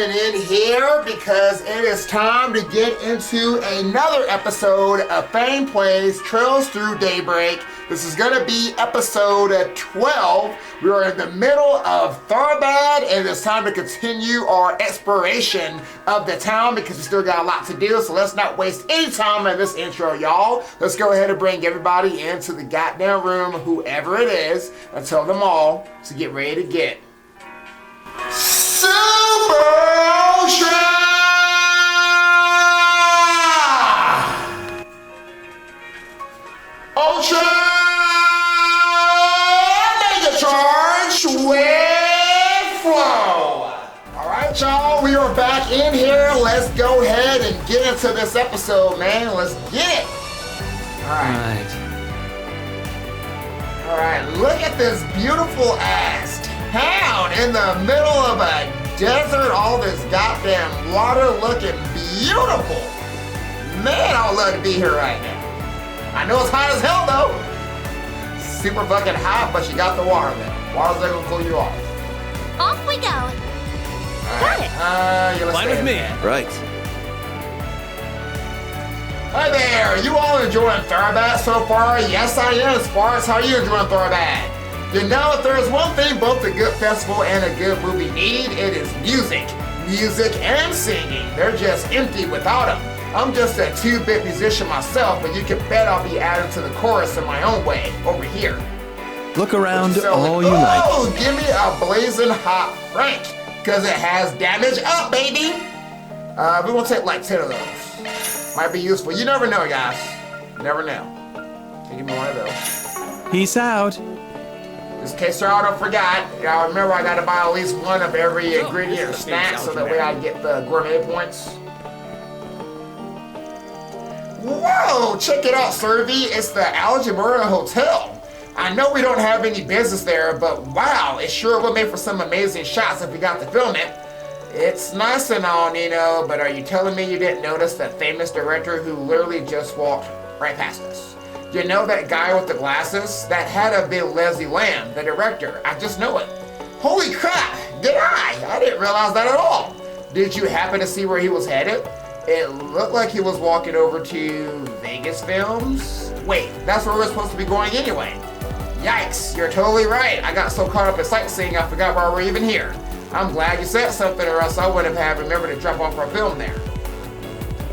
coming in here because it is time to get into another episode of Fang Plays Trails Through Daybreak. This is going to be episode 12. We are in the middle of Tharbad, and it's time to continue our exploration of the town because we still got a lot to do, so let's not waste any time in this intro, y'all. Let's go ahead and bring everybody into the goddamn room, whoever it is, and tell them all to get ready to get Super Ultra! Ultra Mega Charge with Flow! Alright, y'all, we are back in here. Let's go ahead and get into this episode, man. Let's get it! Alright, look at this beautiful ass town in the middle of a desert. All this goddamn water looking beautiful. Man, I would love to be here right now. I know it's hot as hell though. Super fucking hot, but you got the water there. Water's there gonna cool you off. Off we go. Got it. Fine with me. Man. Right. Hi there, you all enjoying Tharbad so far? Yes, I am. Sparks, how you enjoying Tharbad? You know, if there's one thing both a good festival and a good movie need, it is music. Music and singing. They're just empty without them. I'm just a 2-bit musician myself, but you can bet I'll be adding to the chorus in my own way, over here. Look around all you oh, like. Give me a blazing hot Frank, because it has damage up, baby. We're going to take like 10 of those. Might be useful. You never know, guys. You never know. Give me one of those. Peace out. Just in case y'all don't forgot, y'all remember I gotta buy at least one of every ingredient or snack so that way I get the gourmet points. Whoa, check it out, Servy. It's the Algebra Hotel. I know we don't have any business there, but wow, it sure would make for some amazing shots if we got to film it. It's nice and all, Nino, but are you telling me you didn't notice that famous director who literally just walked right past us? You know that guy with the glasses? That had to be Leslie Lamb, the director. I just know it. Holy crap, did I? I didn't realize that at all. Did you happen to see where he was headed? It looked like he was walking over to Vegas Films. Wait, that's where we're supposed to be going anyway. Yikes, you're totally right. I got so caught up in sightseeing I forgot why we're even here. I'm glad you said something or else I wouldn't have remembered to drop off our film there.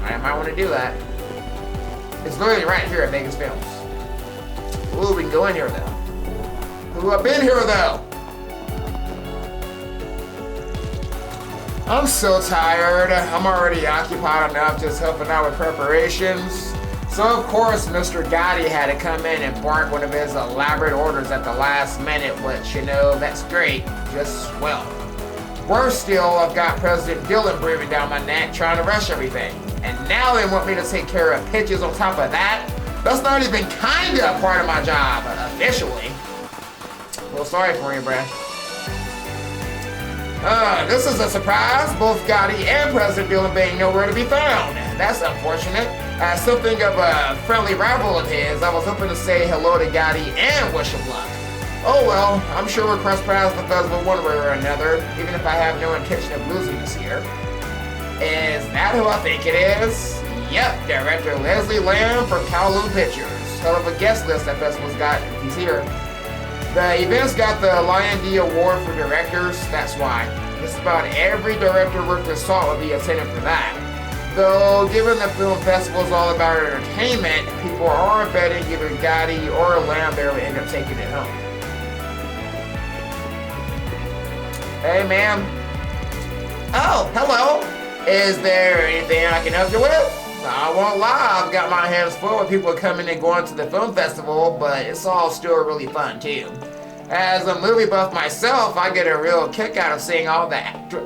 I might want to do that. It's literally right here at Vegas Films. Ooh, we can go in here though. Ooh, I've been here though. I'm so tired. I'm already occupied enough just helping out with preparations. So of course, Mr. Gotti had to come in and bark one of his elaborate orders at the last minute, which, you know, that's great, just swell. Worse still, I've got President Dillon breathing down my neck trying to rush everything. And now they want me to take care of pitches on top of that? That's not even kinda part of my job, officially. Well, sorry for you, bruh. This is a surprise, both Gotti and President Dillon being nowhere to be found. That's unfortunate. As something of a friendly rival of his, I was hoping to say hello to Gotti and wish him luck. Oh well, I'm sure we'll cross paths with us one way or another, even if I have no intention of losing this year. Is that who I think it is? Yep, Director Leslie Lamb from Kowloon Pictures. Hell of a guest list that festival's got if he's here. The event's got the Lion D Award for directors, that's why. Just about every director worth their salt will be attending for that. Though, given the film festival is all about entertainment, people are betting either Gotti or Lambert will end up taking it home. Hey, ma'am. Oh, hello. Is there anything I can help you with? I won't lie, I've got my hands full with people coming and going to the film festival, but it's all still really fun too. As a movie buff myself, I get a real kick out of seeing all the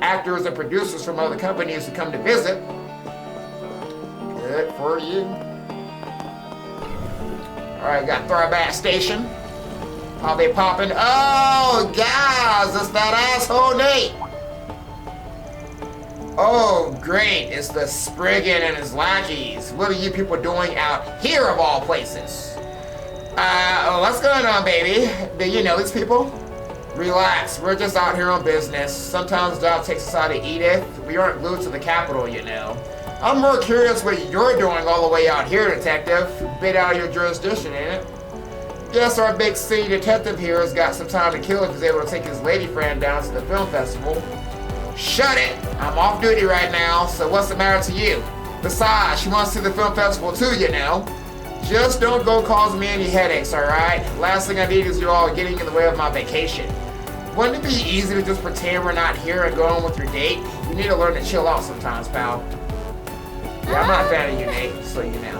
actors and producers from other companies who come to visit. Good for you. Alright, got Tharbad Station. How they popping? Oh, guys, it's that asshole Nate. Oh, great, it's the Spriggan and his lackeys. What are you people doing out here of all places? What's going on, baby? Do you know these people? Relax, we're just out here on business. Sometimes Doc takes us out to Edith. We aren't glued to the capital, you know. I'm more curious what you're doing all the way out here, detective. Bit out of your jurisdiction, ain't it? Guess our big city detective here has got some time to kill if he's able to take his lady friend down to the film festival. Shut it! I'm off duty right now, so what's the matter to you? Besides, she wants to see the film festival too, you know. Just don't go causing me any headaches, alright? Last thing I need is you all getting in the way of my vacation. Wouldn't it be easy to just pretend we're not here and go on with your date? You need to learn to chill out sometimes, pal. Yeah, I'm not a fan of you, Nate, so you know.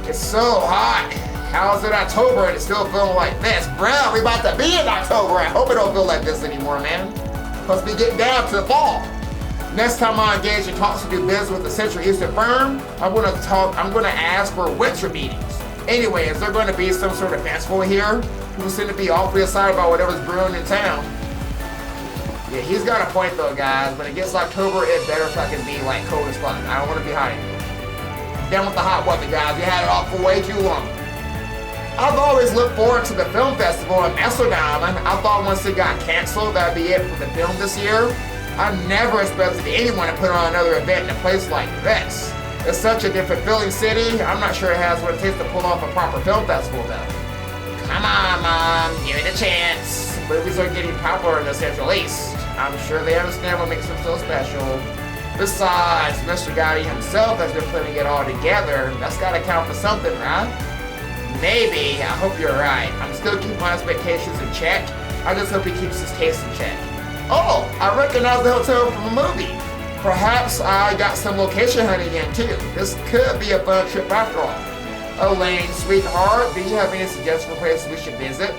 It's so hot. How is it October and it's still feeling like this? Bro, we about to be in October. I hope it don't feel like this anymore, man. Supposed to be getting down to the fall. Next time I engage in talks to do business with the Central Eastern firm, I'm gonna ask for winter meetings. Anyway, is there gonna be some sort of festival here? People seem to be awfully excited about whatever's brewing in town. Yeah, he's got a point though, guys. When it gets October, it better fucking be like cold as fuck. I don't wanna be hot anymore. Down with the hot weather, guys. You had it off for way too long. I've always looked forward to the film festival in Amsterdam. I thought once it got canceled, that'd be it for the film this year. I never expected anyone to put on another event in a place like this. It's such a different feeling city. I'm not sure it has what it takes to pull off a proper film festival, though. Come on, Mom. Give it a chance. Movies are getting popular in the Central East. I'm sure they understand what makes them so special. Besides, Mr. Gotti himself has been putting it all together. That's gotta count for something, right? Maybe. I hope you're right. I'm still keeping my expectations in check. I just hope he keeps his taste in check. Oh, I recognize the hotel from a movie. Perhaps I got some location hunting in too. This could be a fun trip after all. Elaine, sweetheart, do you have any suggestions for places we should visit?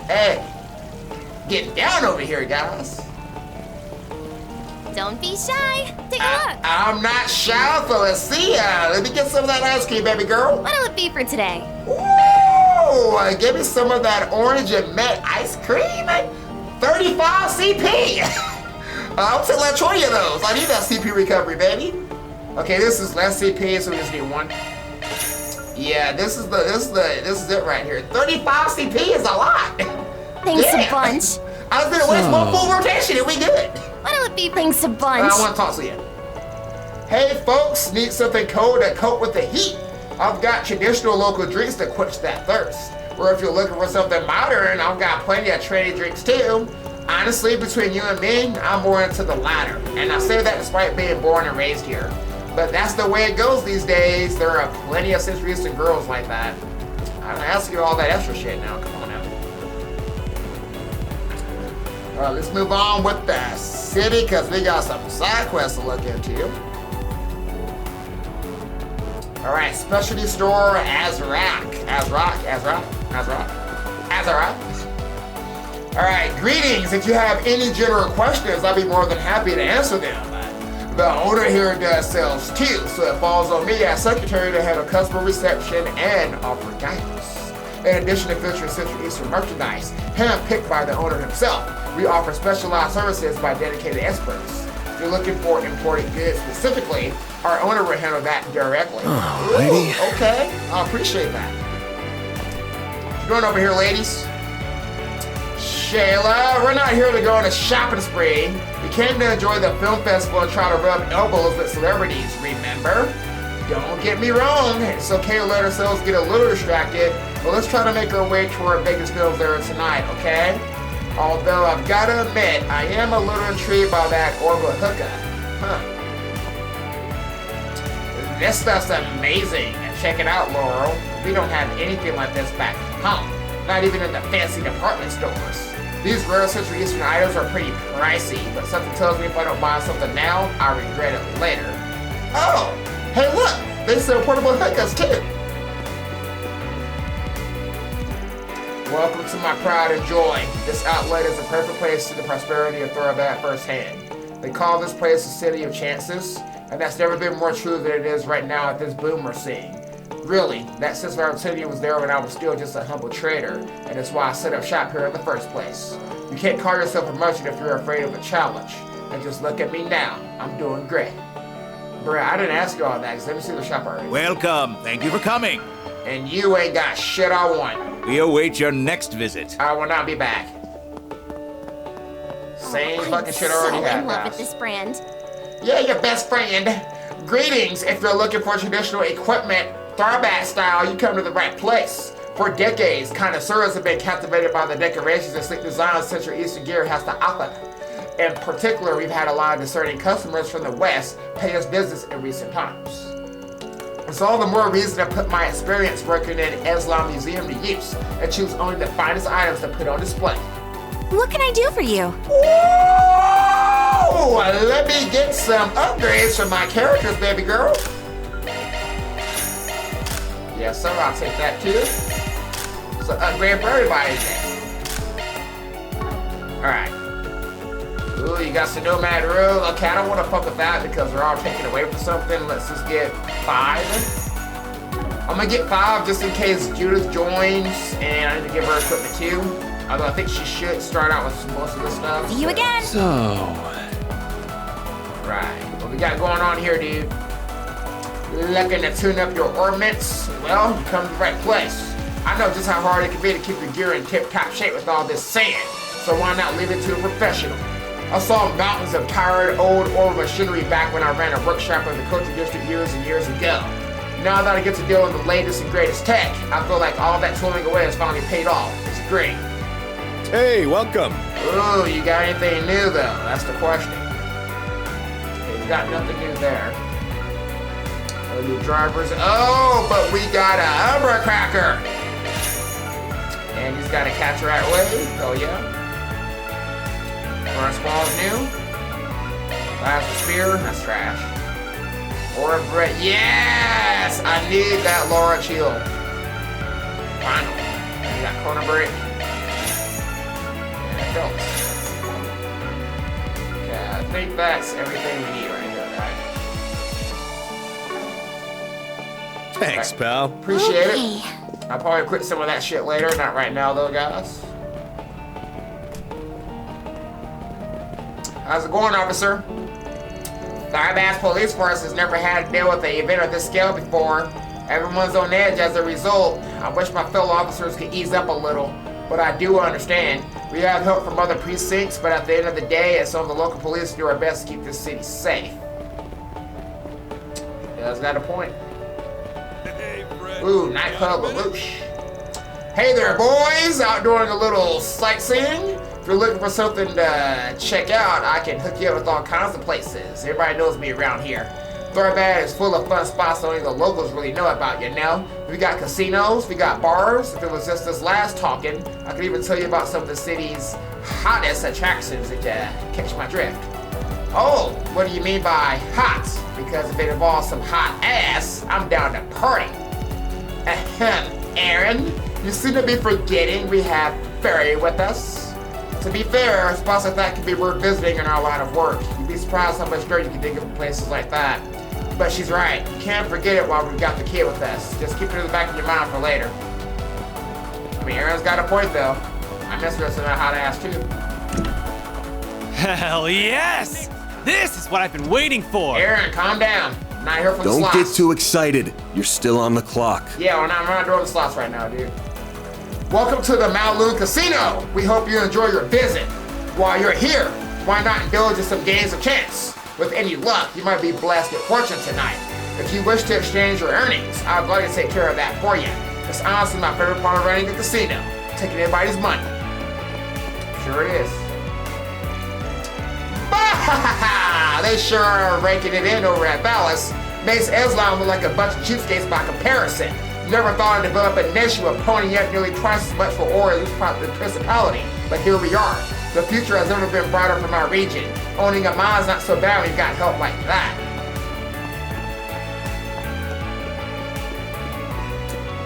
Hey, getting down over here, guys. Don't be shy. Take a look. I'm not shy, so let's see ya. Let me get some of that ice cream, baby girl. What'll it be for today? Ooh, give me some of that orange and mint ice cream. 35 CP. I'll take like 20 of those. I need that CP recovery, baby. Okay, this is less CP, so we just need one. Yeah, this is it right here. 35 CP is a lot. Thanks a bunch. I was gonna waste one full rotation and we good. What'll it be? Thanks a bunch. I want to talk to you. Hey folks, need something cold to cope with the heat? I've got traditional local drinks to quench that thirst. Or if you're looking for something modern, I've got plenty of trendy drinks too. Honestly, between you and me, I'm more into the latter. And I say that despite being born and raised here. But that's the way it goes these days. There are plenty of Central Eastern girls like that. I don't ask you all that extra shit now, come on now. Alright, let's move on with the city, because we got some side quests to look into. Alright, specialty store Azrak. Alright, greetings. If you have any general questions, I'll be more than happy to answer them. The owner here does sales too, so it falls on me as secretary to handle customer reception and offer guidance. In addition to featuring Central Eastern merchandise, handpicked by the owner himself, we offer specialized services by dedicated experts. If you're looking for imported goods specifically, our owner will handle that directly. Alrighty. Ooh, okay, I appreciate that. What's going over here, ladies? Shayla, we're not here to go on a shopping spree. We came to enjoy the film festival and try to rub elbows with celebrities, remember? Don't get me wrong, it's okay to let ourselves get a little distracted, but let's try to make our way to our biggest films there tonight, okay? Although I've got to admit, I am a little intrigued by that Orba hookup. This stuff's amazing. Check it out, Laurel. We don't have anything like this back home. Not even in the fancy department stores. These rare Central Eastern items are pretty pricey, but something tells me if I don't buy something now, I'll regret it later. Oh, hey look, they sell portable hookahs too. Welcome to my pride and joy. This outlet is the perfect place to see the prosperity of tharbad firsthand. They call this place the city of chances, and that's never been more true than it is right now at this boom we're seeing. Really, that sense of opportunity was there when I was still just a humble trader, and it's why I set up shop here in the first place. You can't call yourself a merchant if you're afraid of a challenge. And just look at me now. I'm doing great. Bruh, I didn't ask you all that, because let me see the shop already. Welcome. Thank you for coming. And you ain't got shit I want. We await your next visit. I will not be back. Same I'm fucking shit I so already had, in love guys. with this brand. Yeah, your best friend. Greetings. If you're looking for traditional equipment, tharbad style, you come to the right place. For decades, connoisseurs have been captivated by the decorations and sleek designs Central Eastern Gear has to offer. In particular, we've had a lot of discerning customers from the West pay us business in recent times. It's all the more reason to put my experience working in Islam Museum to use and choose only the finest items to put on display. What can I do for you? Whoa! Let me get some upgrades for my characters, baby girl. Yes, sir, I'll take that too. So upgrade for everybody then. Alright. Ooh, you got some nomad rule. Okay, I don't want to fuck with that because they're all taken away from something. Let's just get 5. I'm gonna get 5 just in case Judith joins and I need to give her equipment too. Although I think she should start out with most of this stuff. See you again. So, Right. What we got going on here, dude? Looking to tune up your ornaments? Well, you come to the right place. I know just how hard it can be to keep your gear in tip-top shape with all this sand. So why not leave it to a professional? I saw mountains of tired, old machinery back when I ran a workshop in the Culture District years and years ago. Now that I get to deal with the latest and greatest tech, I feel like all that tooling away has finally paid off. It's great. Hey, welcome. Ooh, you got anything new though? That's the question. Okay, you got nothing new there. No new drivers. Oh, but we got a Umbra Cracker. And he's got a catch right away. Oh yeah. First ball's new. Last spear. That's trash. Or Brett. Yes! I need that Laura Shield. Finally. We got Corner Break. And it goes. Okay, I think that's everything we need right here, right? Thanks, pal. Appreciate Okay. it. I'll probably quit some of that shit later. Not right now, though, guys. How's it going, officer? The Tharbad police force has never had to deal with an event of this scale before. Everyone's on edge as a result. I wish my fellow officers could ease up a little, but I do understand. We have help from other precincts, but at the end of the day, it's on the local police to do our best to keep this city safe. Yeah, that's got a point. Ooh, nightclub Lelouch. Hey there, boys! Out doing a little sightseeing? If you're looking for something to check out, I can hook you up with all kinds of places. Everybody knows me around here. Tharbad is full of fun spots only the locals really know about, you know? We got casinos, we got bars. If it was just us last talking, I could even tell you about some of the city's hottest attractions if you catch my drift. Oh, what do you mean by hot? Because if it involves some hot ass, I'm down to party. Ahem, Aaron, you seem to be forgetting we have Ferry with us. To be fair, spots like that can be worth visiting in our line of work. You'd be surprised how much dirt you can dig up in places like that. But she's right, you can't forget it while we've got the kid with us. Just keep it in the back of your mind for later. I mean, Aaron's got a point though. I'm interested in that hot ass too. Hell yes! This is what I've been waiting for! Aaron, calm down. I'm not here for the don't slots. get too excited. You're still on the clock. Yeah, I'm not doing the slots right now, dude. Welcome to the Kowloon Casino. We hope you enjoy your visit. While you're here, why not indulge in some games of chance? With any luck, you might be blessed with fortune tonight. If you wish to exchange your earnings, I'll gladly take care of that for you. It's honestly my favorite part of running the casino, taking everybody's money. Sure it is. Bah! They sure are raking it in over at Valis. Makes Islam look like a bunch of cheapskates by comparison. Never thought I'd develop a nation with ponying up nearly twice as much for Orion's principality, but here we are. The future has never been brighter for my region. Owning a mine's not so bad when you got help like that.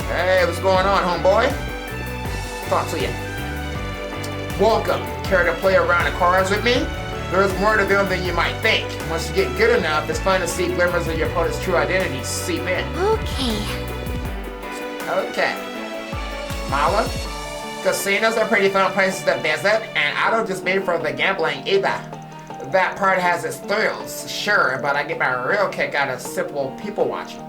Hey, what's going on, homeboy? Talk to you. Welcome. Care to play around the cards with me? There's more to them than you might think. Once you get good enough, it's fun to see glimmers of your opponent's true identity seep in. Okay. Okay. Mala, casinos are pretty fun places to visit, and I don't just mean for the gambling either. That part has its thrills, sure, but I get my real kick out of simple people watching.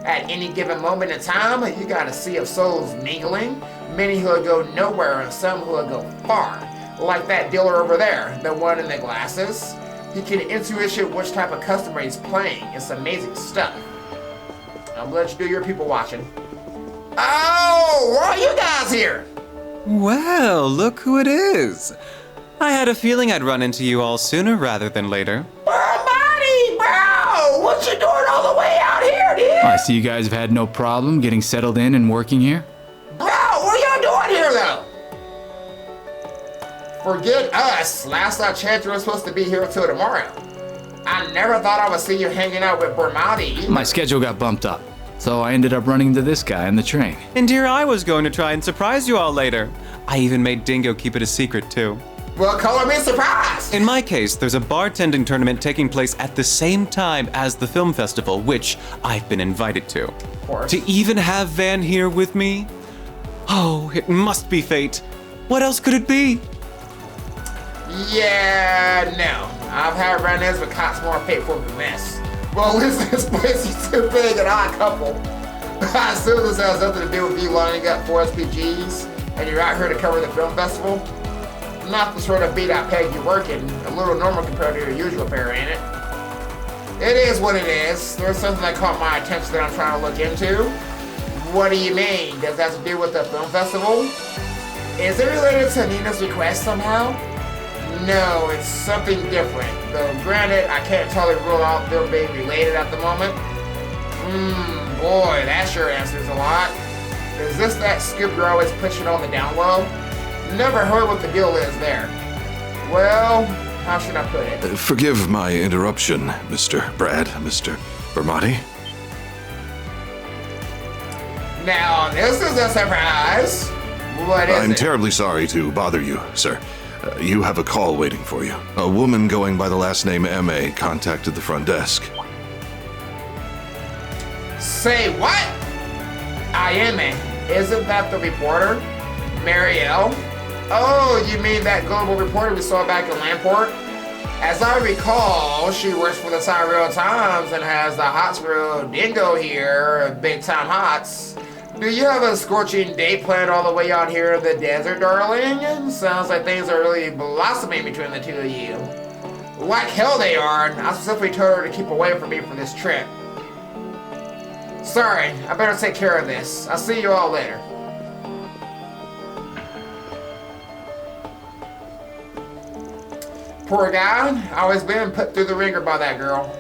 At any given moment in time, you got a sea of souls mingling, many who will go nowhere and some who will go far. Like that dealer over there, the one in the glasses. He can intuition which type of customer he's playing. It's amazing stuff. I'm gonna let you do your people watching. Oh, why are you guys here? Well, look who it is. I had a feeling I'd run into you all sooner rather than later. Buddy, bro! What you doing all the way out here, dude? I see you guys have had no problem getting settled in and working here. Bro, what are y'all doing here, though? Forget us. Last I checked, you were supposed to be here until tomorrow. I never thought I would see you hanging out with Bermati. My schedule got bumped up, so I ended up running into this guy on the train. And here I was going to try and surprise you all later. I even made Dingo keep it a secret, too. Well, color me surprised. In my case, there's a bartending tournament taking place at the same time as the film festival, which I've been invited to. Of course. To even have Van here with me? Oh, it must be fate. What else could it be? Yeah, no. I've had run-ins with cops more faithful than this. Well, at least this place is too big and odd couple. I assume this has nothing to do with you lining up 4 SPGs and you're out here to cover the film festival. Not the sort of beat I peg you working. A little normal compared to your usual fare, ain't it? It is what it is. There's something that caught my attention that I'm trying to look into. What do you mean? Does that have to do with the film festival? Is it related to Nina's request somehow? No, it's something different. Though granted, I can't totally rule out them being related at the moment. Boy, that sure answers a lot. Is this that scoop you're always pushing on the down low? Never heard what the deal is there. Well, how should I put it? Forgive my interruption, Mr. Brad, Mr. Bermati. Now, this is a surprise. What is I'm it? terribly sorry to bother you, sir. You have a call waiting for you. A woman going by the last name M.A. contacted the front desk. Say what? I am it. Isn't that the reporter? Marielle? Oh, you mean that global reporter we saw back in Lamport? As I recall, she works for the Tyrell Times and has the Hotsville Dingo here, Big Time Hots. Do you have a scorching date planned all the way out here in the desert, darling? Sounds like things are really blossoming between the two of you. Like hell they are. I specifically told her to keep away from me for this trip. Sorry, I better take care of this. I'll see you all later. Poor guy, always been put through the ringer by that girl.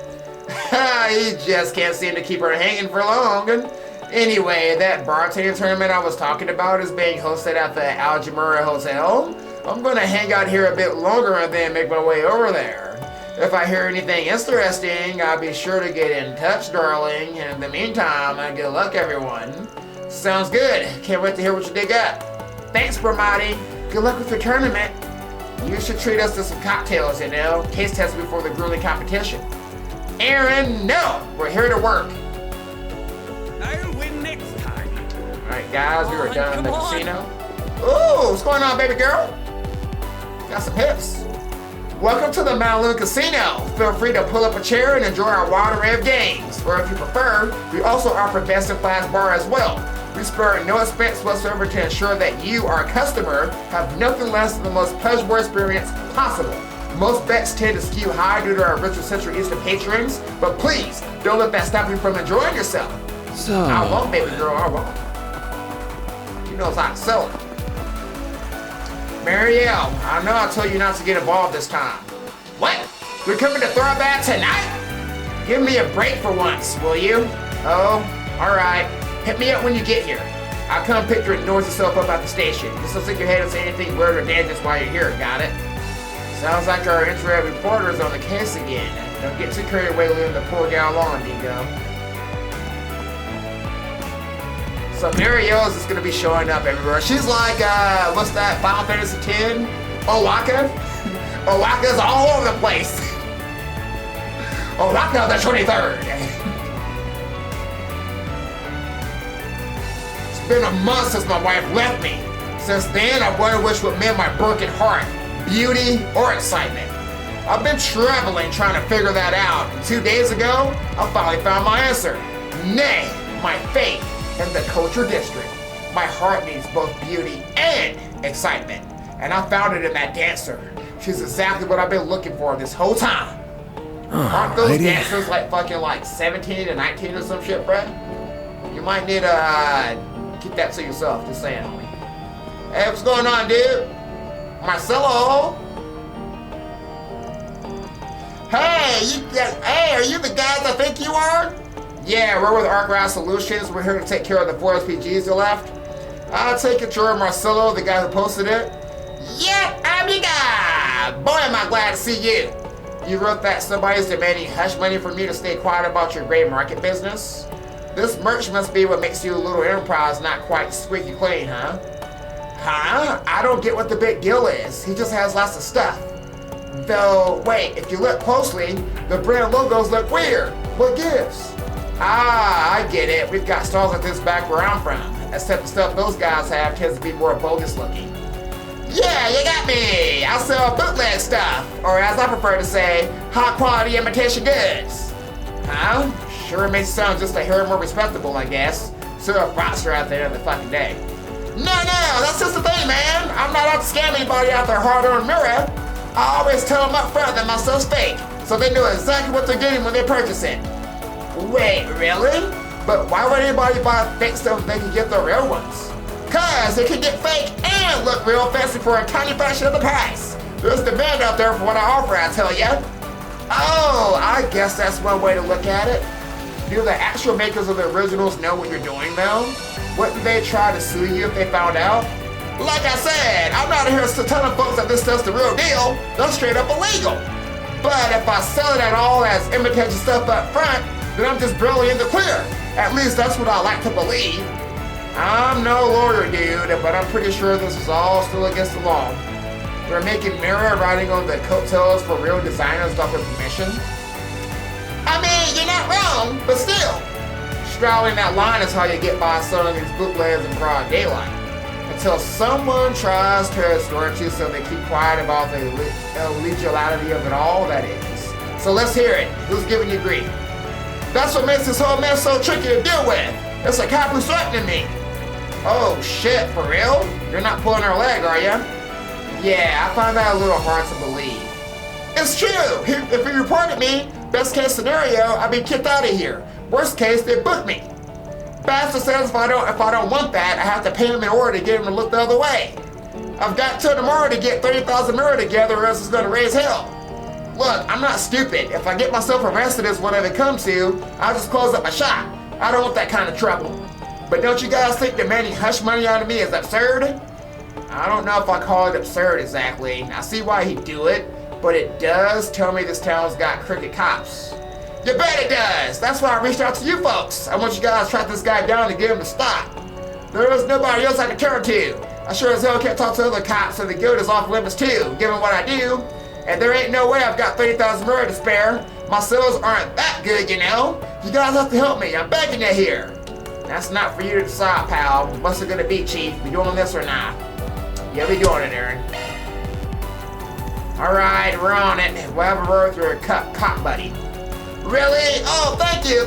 He just can't seem to keep her hanging for long. And anyway, that bartending tournament I was talking about is being hosted at the Algemura Hotel. I'm gonna hang out here a bit longer and then make my way over there. If I hear anything interesting, I'll be sure to get in touch, darling. And in the meantime, good luck, everyone. Sounds good. Can't wait to hear what you dig up. Thanks, Bermati. Good luck with your tournament. You should treat us to some cocktails, you know. Taste test before the grueling competition. Aaron, no. We're here to work. I'll win next time. Alright, guys, we are done in the casino. Ooh, what's going on, baby girl? Got some hips. Welcome to the Malibu Casino. Feel free to pull up a chair and enjoy our wide array of games. Or if you prefer, we also offer best-in-class bar as well. We spare no expense whatsoever to ensure that you, our customer, have nothing less than the most pleasurable experience possible. Most bets tend to skew high due to our retro-centric Easter patrons, but please, don't let that stop you from enjoying yourself. So, I won't, baby girl, I won't. She knows how to sell it. Marielle, I know I told you not to get involved this time. What? You're coming to tharbad tonight? Give me a break for once, will you? Oh, alright. Hit me up when you get here. I'll come pick your noisy self up at the station. Just don't stick your head and say anything weird or dangerous while you're here, got it? Sounds like our internet reporter's on the case again. Don't get too carried away leaving the poor gal alone, Dingo. So Marielle's is gonna be showing up everywhere. She's like, what's that, Final Fantasy X? Owaka? Owaka's all over the place. Owaka the 23rd. It's been a month since my wife left me. Since then, I've wondered which would mend my broken heart, beauty or excitement. I've been traveling trying to figure that out. And 2 days ago, I finally found my answer. Nay, my faith in the culture district. My heart needs both beauty and excitement. And I found it in that dancer. She's exactly what I've been looking for this whole time. Aren't those dancers like fucking like 17 and 19 or some shit, Brett? You might need to keep that to yourself, just saying. Hey, what's going on, dude? Marcelo? Hey, are you the guys I think you are? Yeah, we're with Arkwright Solutions. We're here to take care of the 4 SPGs you left. I'll take it you're Marcelo, the guy who posted it. Yeah, I'm the guy. Boy, am I glad to see you. You wrote that somebody's demanding hush money for me to stay quiet about your gray market business? This merch must be what makes you a little enterprise not quite squeaky clean, huh? Huh? I don't get what the big deal is. He just has lots of stuff. Though, wait, if you look closely, the brand logos look weird. What gives? Ah, I get it. We've got stalls like this back where I'm from. Except the stuff those guys have tends to be more bogus looking. Yeah, you got me! I sell bootleg stuff, or as I prefer to say, high-quality imitation goods. Huh? Sure makes it sound just a hair more respectable, I guess. So a fraudster out there in the fucking day. No, that's just the thing, man. I'm not out to scam anybody out their hard-earned mirror. I always tell them up front that my stuff's fake, so they know exactly what they're getting when they purchase it. Wait, really? But why would anybody buy fake stuff if they can get the real ones? Cause it can get fake and look real fancy for a tiny fraction of the price. There's demand out there for what I offer, I tell ya. Oh, I guess that's one way to look at it. Do the actual makers of the originals know what you're doing though? Wouldn't they try to sue you if they found out? Like I said, I'm not here to tell folks that this stuff's the real deal. That's straight up illegal. But if I sell it at all as imitation stuff up front, then I'm just barely in the clear. At least that's what I like to believe. I'm no lawyer, dude, but I'm pretty sure this is all still against the law. They're making mirror riding on the coattails for real designers without their permission. I mean, you're not wrong, but still. Straddling that line is how you get by selling these bootlegs in broad daylight. Until someone tries to extort you so they keep quiet about the illegality of it all, that is. So let's hear it. Who's giving you grief? That's what makes this whole mess so tricky to deal with. It's a cop who's threatening me. Oh shit, for real? You're not pulling her leg, are ya? Yeah, I find that a little hard to believe. It's true. If he reported me, best case scenario, I'd be kicked out of here. Worst case, they book me. Bastard says if I don't want that, I have to pay him in order to get him to look the other way. I've got till tomorrow to get 30,000 mirror together or else it's gonna raise hell. Look, I'm not stupid. If I get myself arrested as whatever it comes to, I'll just close up my shop. I don't want that kind of trouble. But don't you guys think demanding hush money out of me is absurd? I don't know if I call it absurd exactly. I see why he'd do it, but it does tell me this town's got crooked cops. You bet it does. That's why I reached out to you folks. I want you guys to track this guy down and get him to stop. There is nobody else I can turn to. I sure as hell can't talk to other cops, so the guild is off limits too, given what I do. And there ain't no way I've got 30,000 mirror to spare. My sales aren't that good, you know. You guys have to help me. I'm begging you here. That's not for you to decide, pal. What's it gonna be, Chief? We doing this or not? Yeah, we doing it, Aaron. Alright, we're on it. We'll have a word with your cop buddy. Really? Oh, thank you.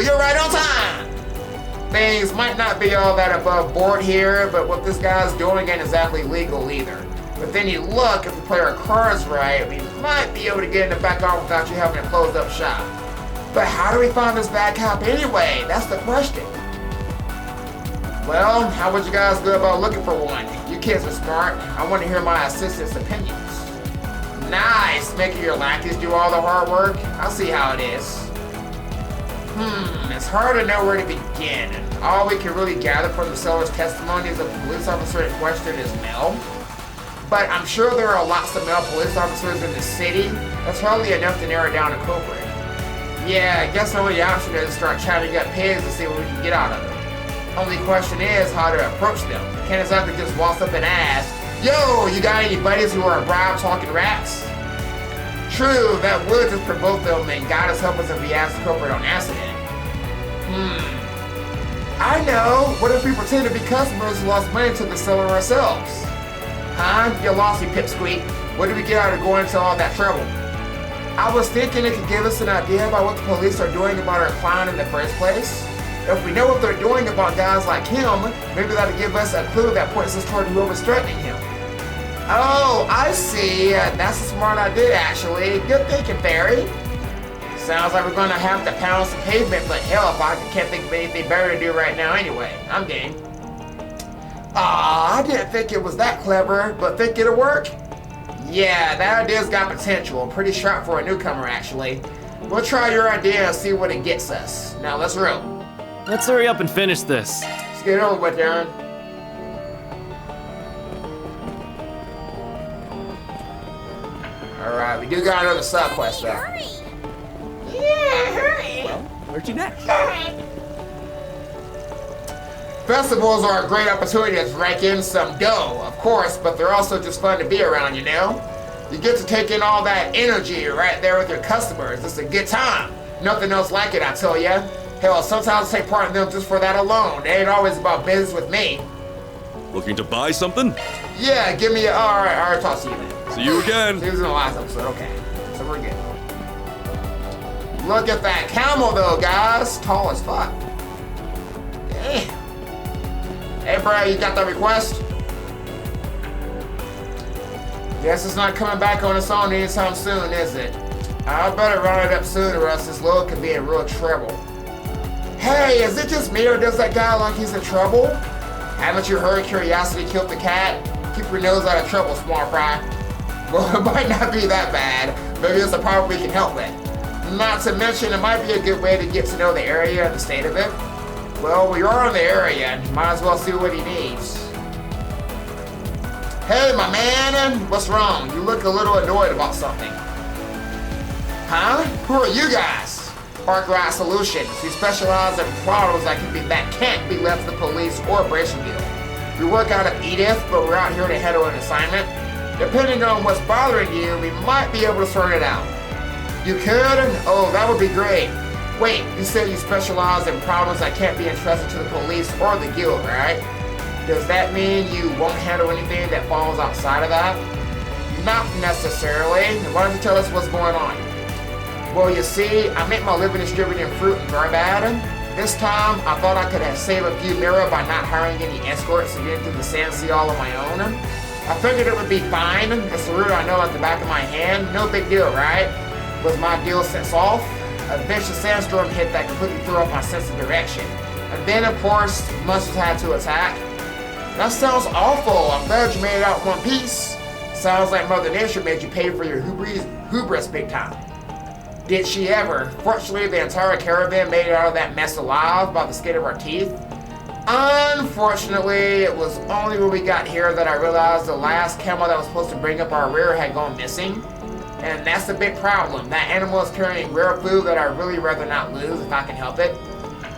You're right on time. Things might not be all that above board here, but what this guy's doing ain't exactly legal either. But then you look, if we play our cards right, we might be able to get in the back door without you having to close up shop. But how do we find this bad cop anyway? That's the question. Well, how would you guys go about looking for one? You kids are smart. I want to hear my assistant's opinions. Nice, making your lackeys do all the hard work. I'll see how it is. It's hard to know where to begin. All we can really gather from the seller's testimony is that the police officer in question is male. But I'm sure there are lots of male police officers in the city. That's hardly enough to narrow down a culprit. Yeah, I guess the only option is to start chatting up pigs to see what we can get out of them. Only question is how to approach them. You can't exactly just walk up and ask, "Yo, you got any buddies who are bribe talking rats?" True, that would just provoke them, and God has help us if we ask the culprit on accident. I know. What if we pretend to be customers who lost money to the seller ourselves? Huh? You lost me, pipsqueak. What did we get out of going into all that trouble? I was thinking it could give us an idea about what the police are doing about our client in the first place. If we know what they're doing about guys like him, maybe that'll give us a clue that points us toward whoever's threatening him. Oh, I see. That's a smart idea, actually. Good thinking, Fairy. Sounds like we're gonna have to pound some pavement, but hell, if I can't think of anything better to do right now anyway. I'm game. I didn't think it was that clever, but think it'll work? Yeah, that idea's got potential. Pretty sharp for a newcomer, actually. We'll try your idea and see what it gets us. Now, let's roll. Let's hurry up and finish this. Let's get it over with, Aaron. Alright, we do got another sub quest, though. Hurry! Yeah, hurry! Where'd you next? Festivals are a great opportunity to rake in some dough, of course, but they're also just fun to be around, you know? You get to take in all that energy right there with your customers. It's a good time. Nothing else like it, I tell ya. Hell, sometimes I take part in them just for that alone. It ain't always about business with me. Looking to buy something? Yeah, give me a... Alright, I'll talk to you then. See you again. He was in the last episode, okay. So we're good. Look at that camel though, guys. Tall as fuck. Damn. Hey, bro, you got that request? Guess it's not coming back on its own anytime soon, is it? I better run it up soon or else this load could be in real trouble. Hey, is it just me or does that guy like he's in trouble? Haven't you heard curiosity killed the cat? Keep your nose out of trouble, small fry. Well, it might not be that bad. Maybe it's a problem we can help with. Not to mention, it might be a good way to get to know the area and the state of it. Well, we are in the area, and might as well see what he needs. Hey, my man, what's wrong? You look a little annoyed about something. Huh? Who are you guys? Arkwright Solutions. We specialize in problems that can't be left to the police or Brachenville. We work out of Edith, but we're out here to handle an assignment. Depending on what's bothering you, we might be able to sort it out. You could? Oh, that would be great. Wait, you said you specialize in problems that can't be entrusted to the police or the guild, right? Does that mean you won't handle anything that falls outside of that? Not necessarily. Why don't you tell us what's going on? Well, you see, I make my living distributing fruit and tharbad. This time, I thought I could have saved a few mirror by not hiring any escorts to get into the Sand Sea all on my own. I figured it would be fine. It's the route I know at the back of my hand. No big deal, right? Was my deal sense off? A vicious sandstorm hit that completely threw off my sense of direction. And then, of course, monsters had to attack. That sounds awful. I'm glad you made it out in one piece. Sounds like Mother Nature made you pay for your hubris big time. Did she ever? Fortunately, the entire caravan made it out of that mess alive by the skin of our teeth. Unfortunately, it was only when we got here that I realized the last camel that was supposed to bring up our rear had gone missing. And that's the big problem. That animal is carrying rare food that I'd really rather not lose if I can help it.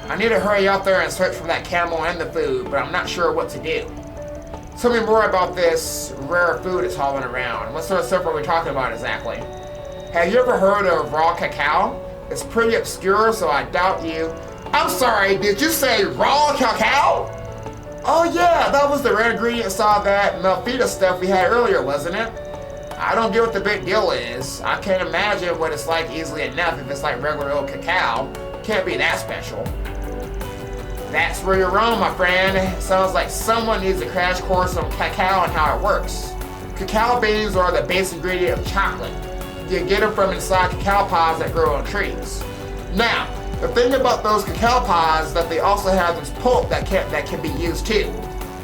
I need to hurry out there and search for that camel and the food, but I'm not sure what to do. Tell me more about this rare food it's hauling around. What sort of stuff are we talking about exactly? Have you ever heard of raw cacao? It's pretty obscure, so I doubt you. I'm sorry, did you say raw cacao? Oh yeah, that was the rare ingredient inside that Melfita stuff we had earlier, wasn't it? I don't get what the big deal is. I can't imagine what it's like easily enough if it's like regular old cacao. Can't be that special. That's where you're wrong, my friend. Sounds like someone needs a crash course on cacao and how it works. Cacao beans are the base ingredient of chocolate. You get them from inside cacao pods that grow on trees. Now, the thing about those cacao pods is that they also have this pulp that can be used too.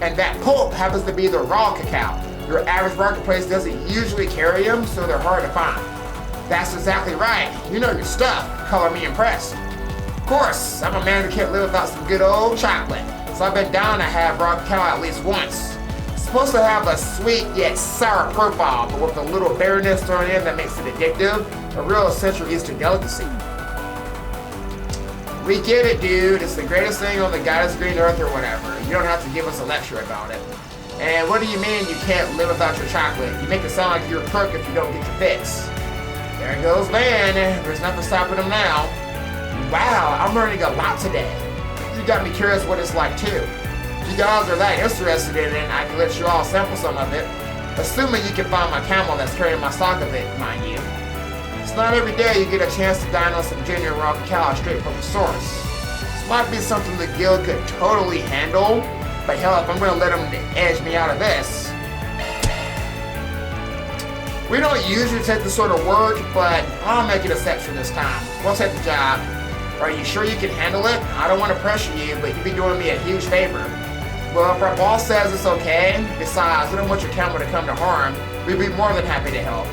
And that pulp happens to be the raw cacao. Your average marketplace doesn't usually carry them, so they're hard to find. That's exactly right. You know your stuff. Color me impressed. Of course, I'm a man who can't live without some good old chocolate, so I've been down to have raw cacao at least once. It's supposed to have a sweet yet sour profile, but with a little bitterness thrown in that makes it addictive, a real Central Eastern delicacy. We get it, dude. It's the greatest thing on the goddess green earth or whatever. You don't have to give us a lecture about it. And what do you mean you can't live without your chocolate? You make it sound like you're a crook if you don't get your fix. There goes Van. There's nothing stopping him now. Wow, I'm learning a lot today. You got me curious what it's like too. If you guys are that interested in it, I can let you all sample some of it. Assuming you can find my camel that's carrying my stock of it, mind you. It's not every day you get a chance to dine on some genuine raw cacao straight from the source. might be something the guild could totally handle, but hell, if I'm gonna let them edge me out of this. We don't usually take this sort of work, but I'll make an exception this time. We'll take the job. Are you sure you can handle it? I don't want to pressure you, but you'd be doing me a huge favor. Well, if our boss says it's okay, besides, we don't want your camel to come to harm, we'd be more than happy to help.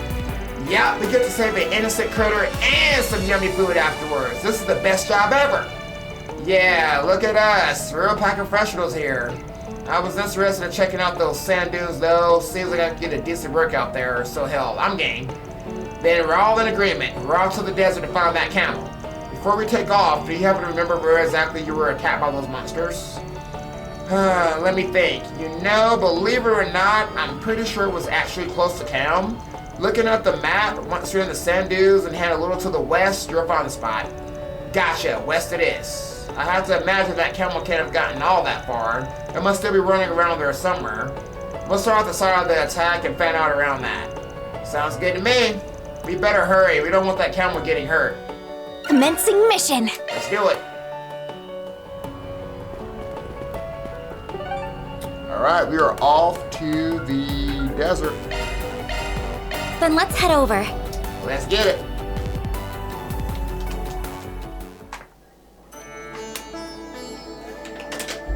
Yep, we get to save an innocent critter and some yummy food afterwards. This is the best job ever. Yeah, look at us, real pack of professionals here. I was interested in checking out those sand dunes though. Seems like I could get a decent workout there, so hell, I'm game. Then we're all in agreement. We're off to the desert to find that camel. Before we take off, do you happen to remember where exactly you were attacked by those monsters? Let me think. You know, believe it or not, I'm pretty sure it was actually close to town. Looking at the map, once you're in the sand dunes and head a little to the west, you'll find the spot. Gotcha, west it is. I have to imagine that camel can't have gotten all that far. It must still be running around there somewhere. We'll start at the side of the attack and fan out around that. Sounds good to me. We better hurry. We don't want that camel getting hurt. Commencing mission. Let's do it. Alright, we are off to the desert. Then let's head over. Let's get it.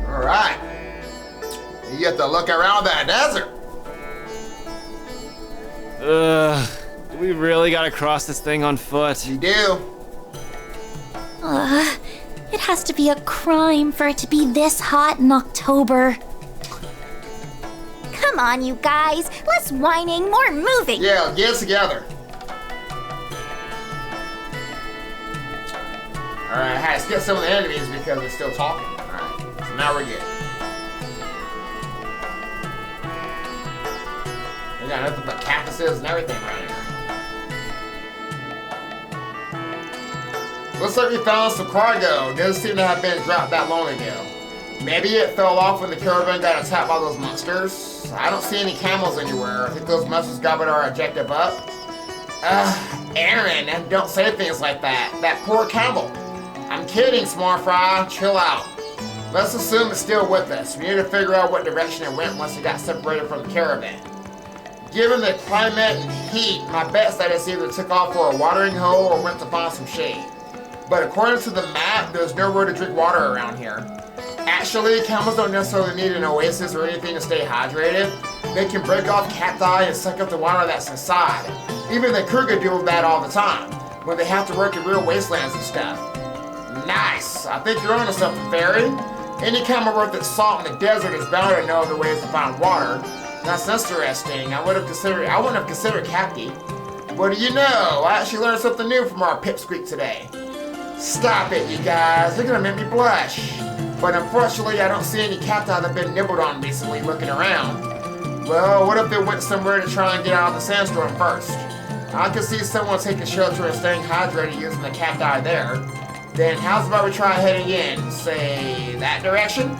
Alright. You get to look around that desert. Do we really gotta cross this thing on foot? You do. It has to be a crime for it to be this hot in October. Come on, you guys. Less whining, more moving. Yeah, get it together. Alright, I had to skip some of the enemies because they're still talking. Alright, so now we're good. We got nothing but cactuses and everything right here. Looks like we found some cargo. Doesn't seem to have been dropped that long ago. Maybe it fell off when the caravan got attacked by those monsters. I don't see any camels anywhere. I think those monsters gobbled our objective up. Aaron, don't say things like that. That poor camel. I'm kidding, Smart Fry. Chill out. Let's assume it's still with us. We need to figure out what direction it went once it got separated from the caravan. Given the climate and heat, my bet is that it's either took off for a watering hole or went to find some shade. But according to the map, there's nowhere to drink water around here. Actually, camels don't necessarily need an oasis or anything to stay hydrated. They can break off cacti and suck up the water that's inside. Even the Kruger do that all the time, when they have to work in real wastelands and stuff. Nice! I think you're onto something, Fairy. Any camel worth its salt in the desert is bound to know the ways to find water. That's interesting. I wouldn't have considered cacti. What do you know? I actually learned something new from our pipsqueak today. Stop it, you guys. You're gonna make me blush. But unfortunately, I don't see any cacti that have been nibbled on recently looking around. Well, what if they went somewhere to try and get out of the sandstorm first? I could see someone taking shelter and staying hydrated using the cacti there. Then how's about we try heading in, say, that direction?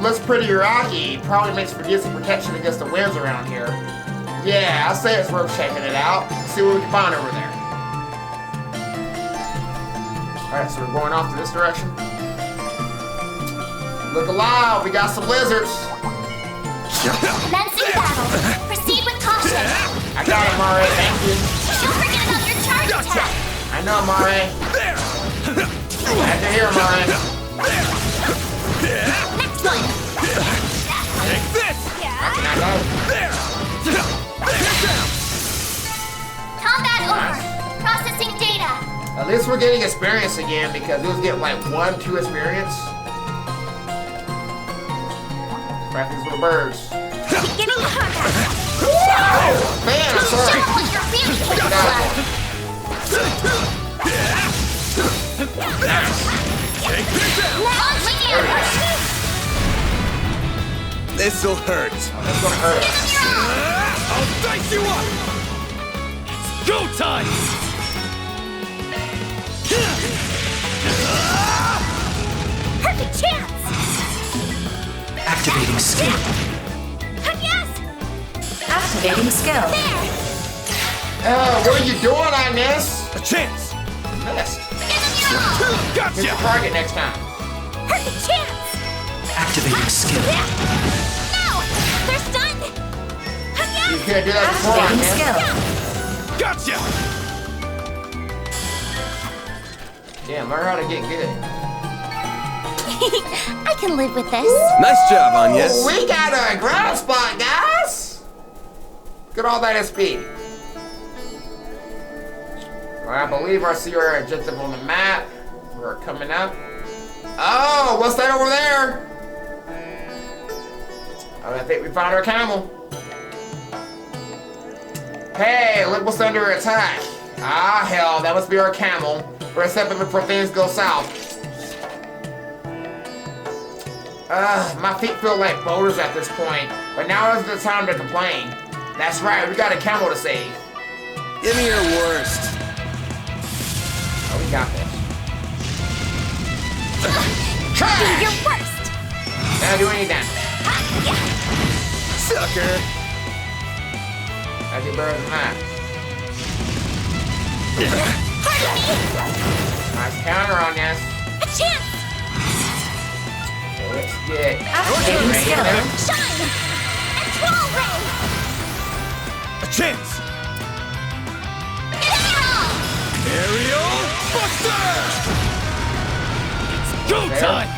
Looks pretty rocky. Probably makes for decent protection against the winds around here. Yeah, I say it's worth checking it out. See what we can find over there. Alright, so we're going off to this direction. Look alive, we got some lizards. Commencing battle. Proceed with caution. I got him, Mare, thank you. Don't forget about your charge attack. I know, Mare. Glad to hear, Mare. Next one. Take this! How can I know? Combat over. Processing data. At least we're getting experience again because it was getting like 1, 2 experience. Right, these little birds. Beginning combat. Whoa! Man, I'm sorry. Show what you're really capable of. Launching ambush. This'll hurt. That's gonna hurt us. I'll dice you up! It's go time! Perfect chance. Activating skill. Yes. Activating skill. There. What are you doing, Ines? A chance! Missed. Give them your all. Hit the Gotcha! target next time. Perfect chance! Activating skill. No! They're stunned! You can't do that before, man. Gotcha! Damn, learn how to get good. I can live with this. Nice job, Agnes. We got a ground spot, guys! Look at all that SP. Well, I believe I see our objective on the map. We're coming up. Oh, what's that over there? Oh, I think we found our camel. Hey, look what's under attack. Ah, hell, that must be our camel. We're stepping before things go south. My feet feel like boulders at this point, but now isn't the time to complain. That's right, we got a camel to save. Give me your worst. Oh, we got this. Do Trash! your worst! That'll do any damage. Sucker. I do better than that. Nice counter on this. A chance! Okay, let's get Activating ready skill. to- Shine! And twirl ray! A chance! Yeah! Aerial Buster! It's go time!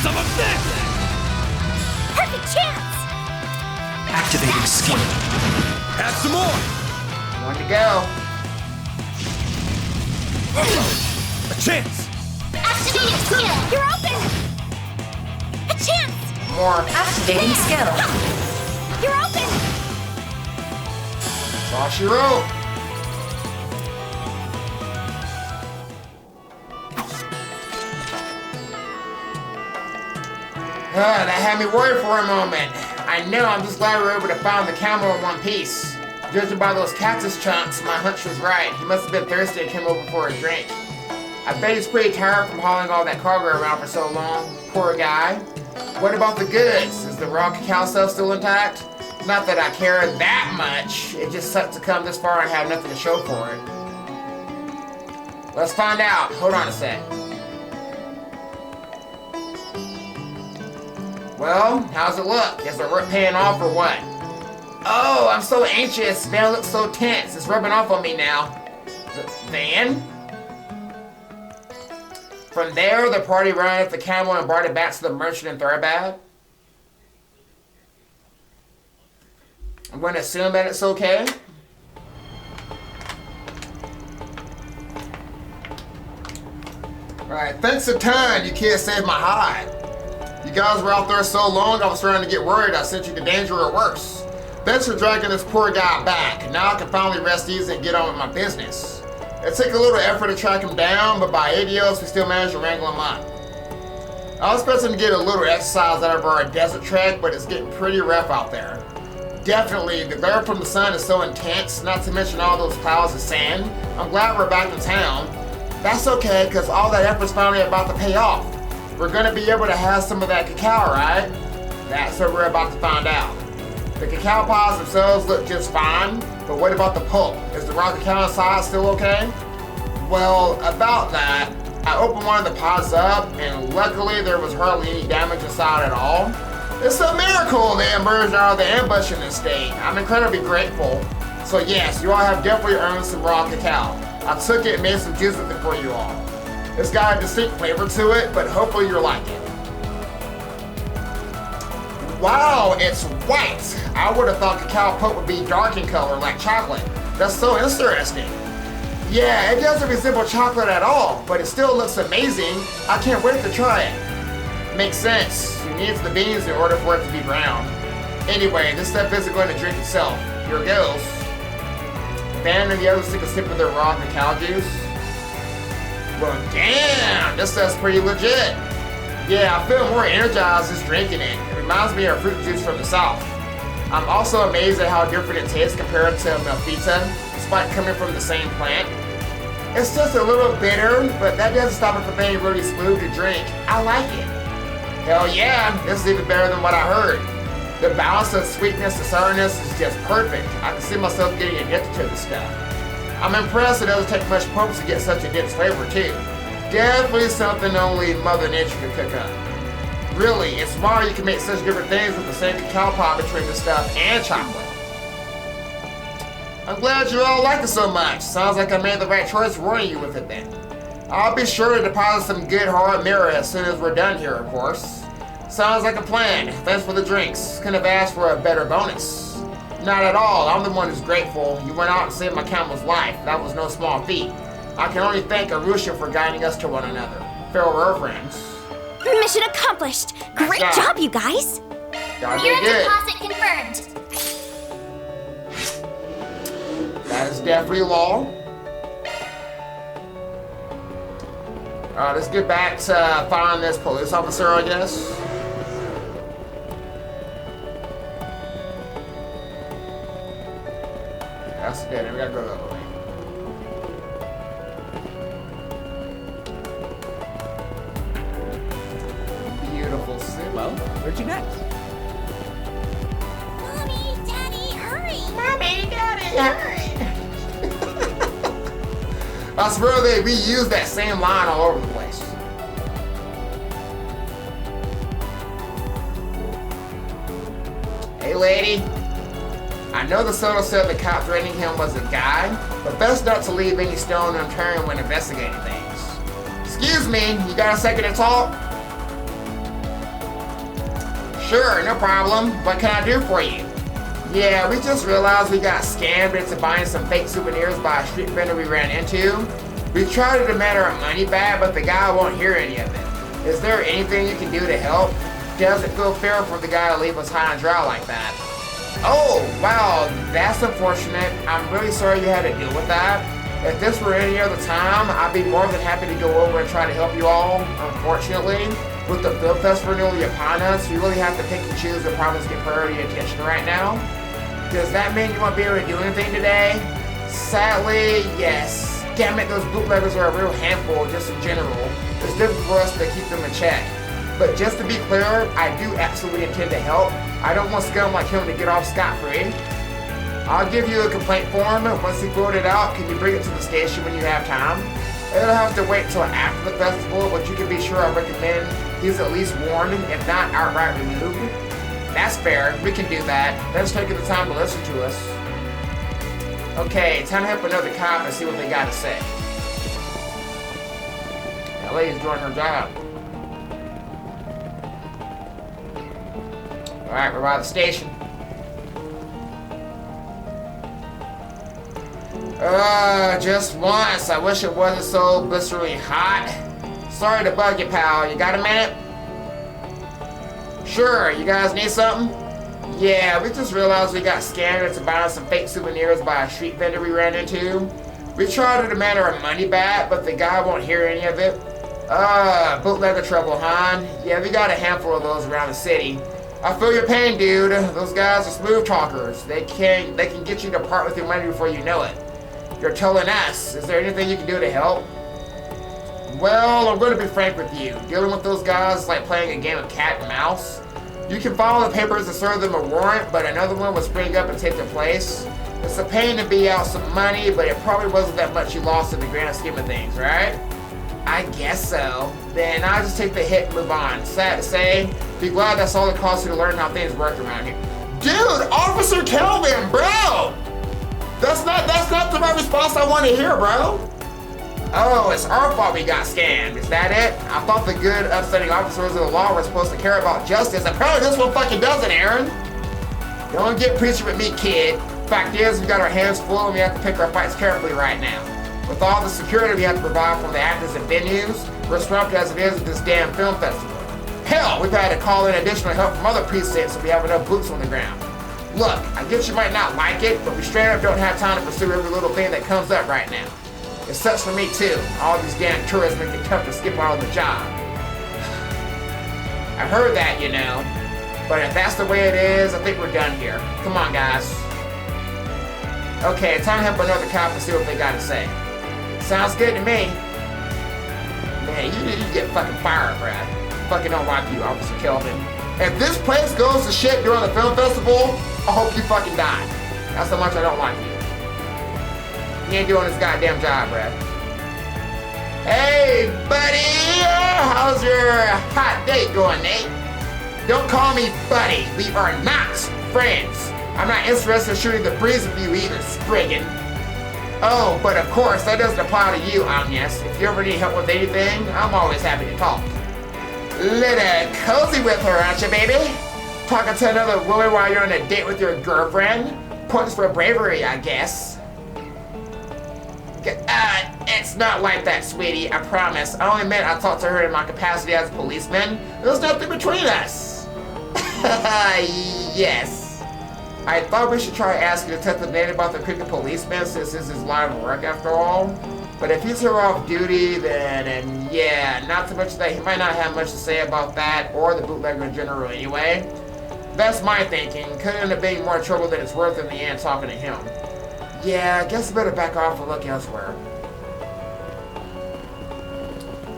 Some of this! Perfect chance! Activating skill. Have some more! One to go. A chance! Activating skill! You're open! A chance! More. Activating skill! You're open! All she wrote. That had me worried for a moment. I know, I'm just glad we were able to find the camel in one piece. Judging by those cactus chunks, my hunch was right. He must have been thirsty and came over for a drink. I bet he's pretty tired from hauling all that cargo around for so long. Poor guy. What about the goods? Is the raw cacao stuff still intact? Not that I care that much. It just sucks to come this far and have nothing to show for it. Let's find out. Hold on a sec. Well, how's it look? Is the work paying off or what? Oh, I'm so anxious. Van looks so tense. It's rubbing off on me now. Van? From there, the party ran up the camel and brought it back to the merchant in Tharbad. I'm going to assume that it's okay. Alright, thanks a ton. You kids saved my hide. You guys were out there so long, I was starting to get worried I sent you to danger or worse. Thanks for dragging this poor guy back. Now I can finally rest easy and get on with my business. It took a little effort to track him down, but by adios, we still managed to wrangle him up. I was expecting to get a little exercise out of our desert trek, but it's getting pretty rough out there. Definitely, the glare from the sun is so intense, not to mention all those clouds of sand. I'm glad we're back in town. That's okay, because all that effort's finally about to pay off. We're gonna be able to have some of that cacao, right? That's what we're about to find out. The cacao pods themselves look just fine, but what about the pulp? Is the raw cacao inside still okay? Well, about that, I opened one of the pods up, and luckily there was hardly any damage inside at all. It's a miracle they emerged out of the ambush in this state. I'm incredibly grateful. So yes, you all have definitely earned some raw cacao. I took it and made some juice with it for you all. It's got a distinct flavor to it, but hopefully you'll like it. Wow, it's white. I would have thought cacao pulp would be dark in color like chocolate. That's so interesting. Yeah, it doesn't resemble chocolate at all, but it still looks amazing. I can't wait to try it. Makes sense. You need the beans in order for it to be brown. Anyway, this stuff isn't going to drink itself. Here goes. Van and the others took a sip of their raw cacao juice. Well, damn, this stuff's pretty legit. Yeah, I feel more energized just drinking it. It reminds me of fruit juice from the south. I'm also amazed at how different it tastes compared to Melfita, despite coming from the same plant. It's just a little bitter, but that doesn't stop it from being really smooth to drink. I like it. Hell yeah, this is even better than what I heard. The balance of sweetness and sourness is just perfect. I can see myself getting addicted to this stuff. I'm impressed it doesn't take much purpose to get such a dense flavor too. Definitely something only Mother Nature can cook up. Really, it's smart you can make such different things with the same cacao pod between the stuff and chocolate. I'm glad you all like it so much. Sounds like I made the right choice warning you with it then. I'll be sure to deposit some good hard mirror as soon as we're done here, of course. Sounds like a plan. Thanks for the drinks. Couldn't have asked for a better bonus. Not at all. I'm the one who's grateful. You went out and saved my camel's life. That was no small feat. I can only thank Arusha for guiding us to one another. Farewell, friends. Mission accomplished. Great job, you guys. Mirror deposit confirmed. That is definitely law. Alright, let's get back to finding this police officer, I guess. That's dead end. We gotta go the other way. Beautiful city. Well, where'd you next? Mommy, Daddy, hurry. Mommy, Daddy, hurry! I swear they reuse that same line all over the place. Hey, lady. I know the soda said the cop threatening him was a guy, but best not to leave any stone unturned when investigating things. Excuse me, you got a second to talk? Sure, no problem. What can I do for you? Yeah, we just realized we got scammed into buying some fake souvenirs by a street vendor we ran into. We tried to demand our money back, but the guy won't hear any of it. Is there anything you can do to help? Doesn't feel fair for the guy to leave us high and dry like that. Oh, wow, that's unfortunate. I'm really sorry you had to deal with that. If this were any other time, I'd be more than happy to go over and try to help you all. Unfortunately, with the film festival nearly upon us, we really have to pick and choose the province get priority attention right now. Does that mean you won't be able to do anything today? Sadly, yes. Damn it, those bootleggers are a real handful just in general. It's difficult for us to keep them in check. But just to be clear, I do absolutely intend to help. I don't want scum like him to get off scot-free. I'll give you a complaint form. Once you filled it out, can you bring it to the station when you have time? It'll have to wait till after the festival, but you can be sure I recommend he's at least warned, if not outright removed. That's fair, we can do that. Thanks for taking the time to listen to us. Okay, time to help another cop and see what they got to say. That lady's doing her job. Alright, we're by the station. Just once. I wish it wasn't so blissfully hot. Sorry to bug you, pal. You got a minute? Sure, you guys need something? Yeah, we just realized we got scammed into buying some fake souvenirs by a street vendor we ran into. We tried to demand our money back, but the guy won't hear any of it. Bootlegger trouble, huh? Yeah, we got a handful of those around the city. I feel your pain, dude. Those guys are smooth talkers. They can get you to part with your money before you know it. You're telling us. Is there anything you can do to help? Well, I'm going to be frank with you. Dealing with those guys is like playing a game of cat and mouse. You can file the papers to serve them a warrant, but another one will spring up and take their place. It's a pain to be out some money, but it probably wasn't that much you lost in the grand scheme of things, right? I guess so. Then I'll just take the hit and move on. Sad to say, be glad that's all it costs you to learn how things work around here. Dude, Officer Kelvin, bro! That's not the right response I want to hear, bro. Oh, it's our fault we got scammed. Is that it? I thought the good, upstanding officers of the law were supposed to care about justice. Apparently this one fucking doesn't, Aaron. Don't get preachy with me, kid. Fact is, we got our hands full and we have to pick our fights carefully right now. With all the security we have to provide from the actors and venues, we're swamped as it is with this damn film festival. Hell, we've had to call in additional help from other precincts so we have enough boots on the ground. Look, I guess you might not like it, but we straight up don't have time to pursue every little thing that comes up right now. It sucks for me too. All these damn tourists make it tough to skip out on the job. I've heard that, you know. But if that's the way it is, I think we're done here. Come on, guys. Okay, time to help another cop and see what they got to say. Sounds good to me. Man, you need to get fucking fired, Brad. Fucking don't like you, Officer Kelvin. If this place goes to shit during the film festival, I hope you fucking die. That's how much I don't like you. He ain't doing his goddamn job, bruh. Hey, buddy! How's your hot date going, Nate? Don't call me buddy. We are not friends. I'm not interested in shooting the breeze with you either, Spriggan. Oh, but of course, that doesn't apply to you, Agnes. If you ever need help with anything, I'm always happy to talk. Little cozy with her, aren't you, baby? Talking to another woman while you're on a date with your girlfriend? Points for bravery, I guess. It's not like that, sweetie, I promise. I only meant I talked to her in my capacity as a policeman. There's nothing between us. Yes. I thought we should try asking Detective Nate about the cricket policeman since this is his line of work after all. But if he's here off duty, then yeah, not too much that he might not have much to say about that or the bootlegger in general anyway. That's my thinking. Could end up being more trouble than it's worth in the end talking to him. Yeah, I guess I better back off and look elsewhere.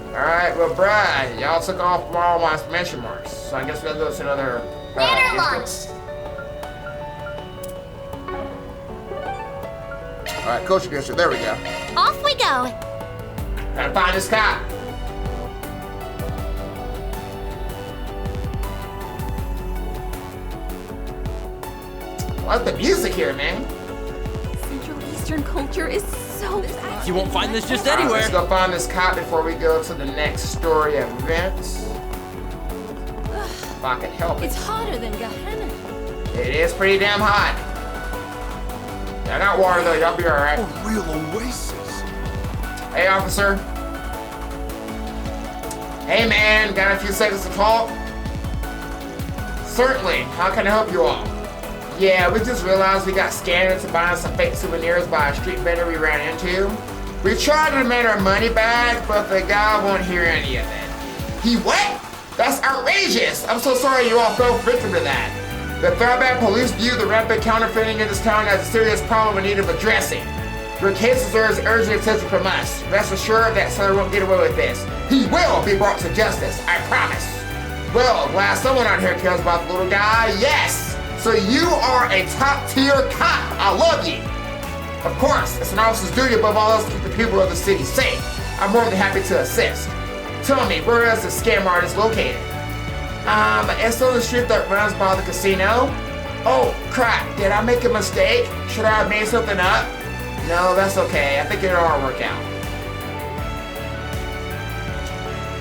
Alright, well, bruh, y'all took off from all my exclamation marks, so I guess we'll go to another... Later lunch! Alright, Coach Bishop, there we go. Off we go! Gotta find this cop. I like the music here, man. Central Eastern culture is so fascinating. You won't find this just Alright, anywhere. let's go find this cop before we go to the next story event. If I can help it. It's hotter than Gehenna. It is pretty damn hot. I got water though, y'all be alright. A real oasis. Hey, officer. Hey, man, got a few seconds to talk? Certainly. How can I help you all? Yeah, we just realized we got scammed into buying some fake souvenirs by a street vendor we ran into. We tried to demand our money back, but the guy won't hear any of it. He what? That's outrageous! I'm so sorry you all fell victim to that. The tharbad police view the rampant counterfeiting in this town as a serious problem in need of addressing. Your case deserves urgent attention from us. Rest assured that Sutter won't get away with this. He will be brought to justice, I promise. Well, glad someone out here cares about the little guy. Yes! So you are a top-tier cop. I love you. Of course, it's an officer's duty above all else to keep the people of the city safe. I'm more than happy to assist. Tell me, where is the scam artist located? It's on the street that runs by the casino. Oh, crap, did I make a mistake? Should I have made something up? No, that's okay. I think it'll all work out.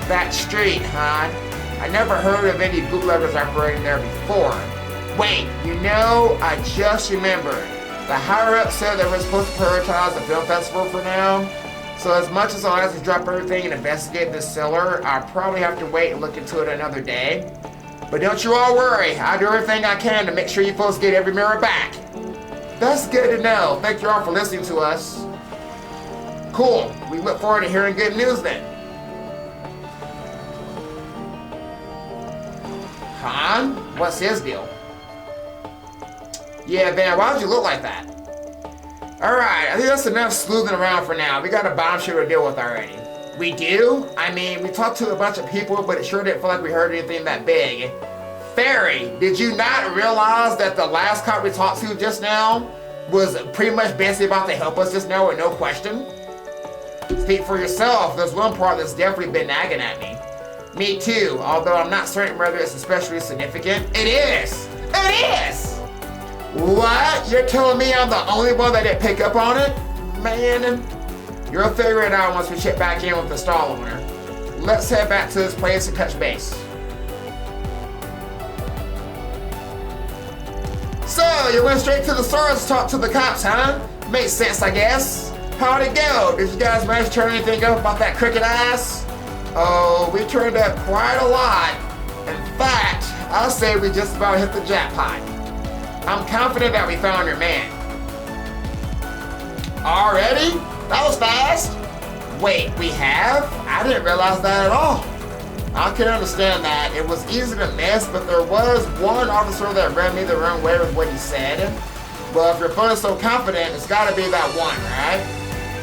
That street, huh? I never heard of any bootleggers operating there before. Wait, you know, I just remembered. The higher-up said they were supposed to prioritize the film festival for now. So as much as I'll have to drop everything and investigate this seller, I'll probably have to wait and look into it another day. But don't you all worry, I'll do everything I can to make sure you folks get every mirror back. That's good to know. Thank you all for listening to us. Cool. We look forward to hearing good news then. Han? What's his deal? Yeah, man, why'd you look like that? Alright, I think that's enough sleuthing around for now. We got a bombshell to deal with already. We do? I mean, we talked to a bunch of people, but it sure didn't feel like we heard anything that big. Fairy, did you not realize that the last cop we talked to just now was pretty much basically about to help us just now with no question? Speak for yourself, there's one part that's definitely been nagging at me. Me too, although I'm not certain whether it's especially significant. It is! It is! What? You're telling me I'm the only one that didn't pick up on it? Man, you'll figure it out once we check back in with the stall owner. Let's head back to this place and touch base. So, you went straight to the stores to talk to the cops, huh? Makes sense, I guess. How'd it go? Did you guys manage to turn anything up about that crooked ass? Oh, we turned up quite a lot. In fact, I'll say we just about hit the jackpot. I'm confident that we found your man. Already? That was fast. Wait, we have? I didn't realize that at all. I can understand that. It was easy to miss, but there was one officer that read me the wrong way with what he said. Well, if you're feeling so confident, it's gotta be that one, right?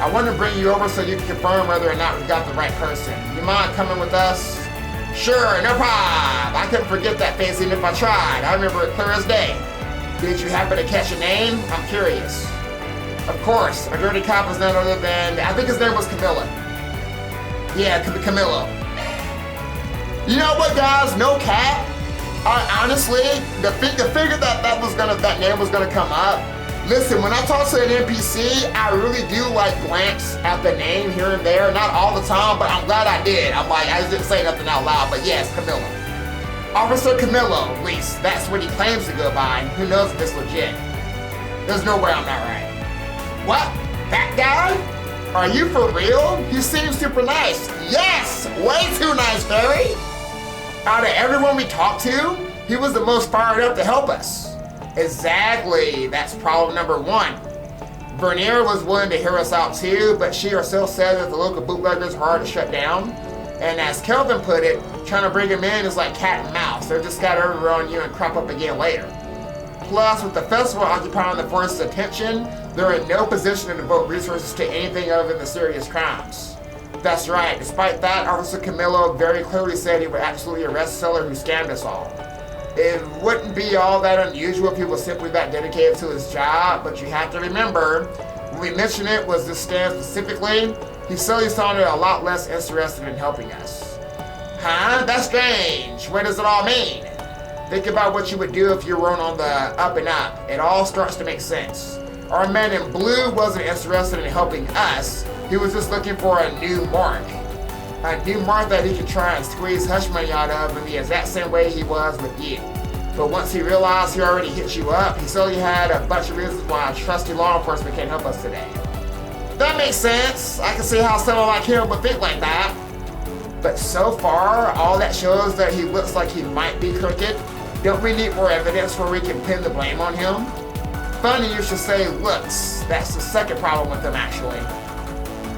I want to bring you over so you can confirm whether or not we got the right person. You mind coming with us? Sure, no problem. I couldn't forget that face even if I tried. I remember it clear as day. Did you happen to catch a name? I'm curious. Of course, a dirty cop is none other than, I think his name was Camilla. Yeah, Camillo. You know what, guys? No cap. Honestly, the figure that name was gonna come up. Listen, when I talk to an NPC, I really do like glance at the name here and there. Not all the time, but I'm glad I did. I'm like, I just didn't say nothing out loud, but yes, Camillo. Officer Camillo, at least that's what he claims to go by. Who knows if it's legit? There's no way I'm not right. What? That guy? Are you for real? He seems super nice. Yes! Way too nice, Barry! Out of everyone we talked to, he was the most fired up to help us. Exactly, that's problem number one. Vernier was willing to hear us out too, but she herself said that the local bootleggers are hard to shut down. And as Kelvin put it, trying to bring him in is like cat and mouse. They'll just scatter over on you and crop up again later. Plus, with the festival occupying the forest's attention, they're in no position to devote resources to anything other than the serious crimes. That's right, despite that, Officer Camillo very clearly said he would absolutely arrest the seller who scammed us all. It wouldn't be all that unusual if he was simply that dedicated to his job, but you have to remember, when we mentioned it was this stand specifically, he suddenly sounded a lot less interested in helping us. Huh? That's strange. What does it all mean? Think about what you would do if you weren't on the up and up. It all starts to make sense. Our man in blue wasn't interested in helping us. He was just looking for a new mark. A new mark that he could try and squeeze hush money out of in the exact same way he was with you. But once he realized he already hit you up, he suddenly had a bunch of reasons why trusty law enforcement can't help us today. That makes sense. I can see how someone like him would think like that. But so far, all that shows that he looks like he might be crooked. Don't we need more evidence where we can pin the blame on him? Funny you should say looks. That's the second problem with him, actually.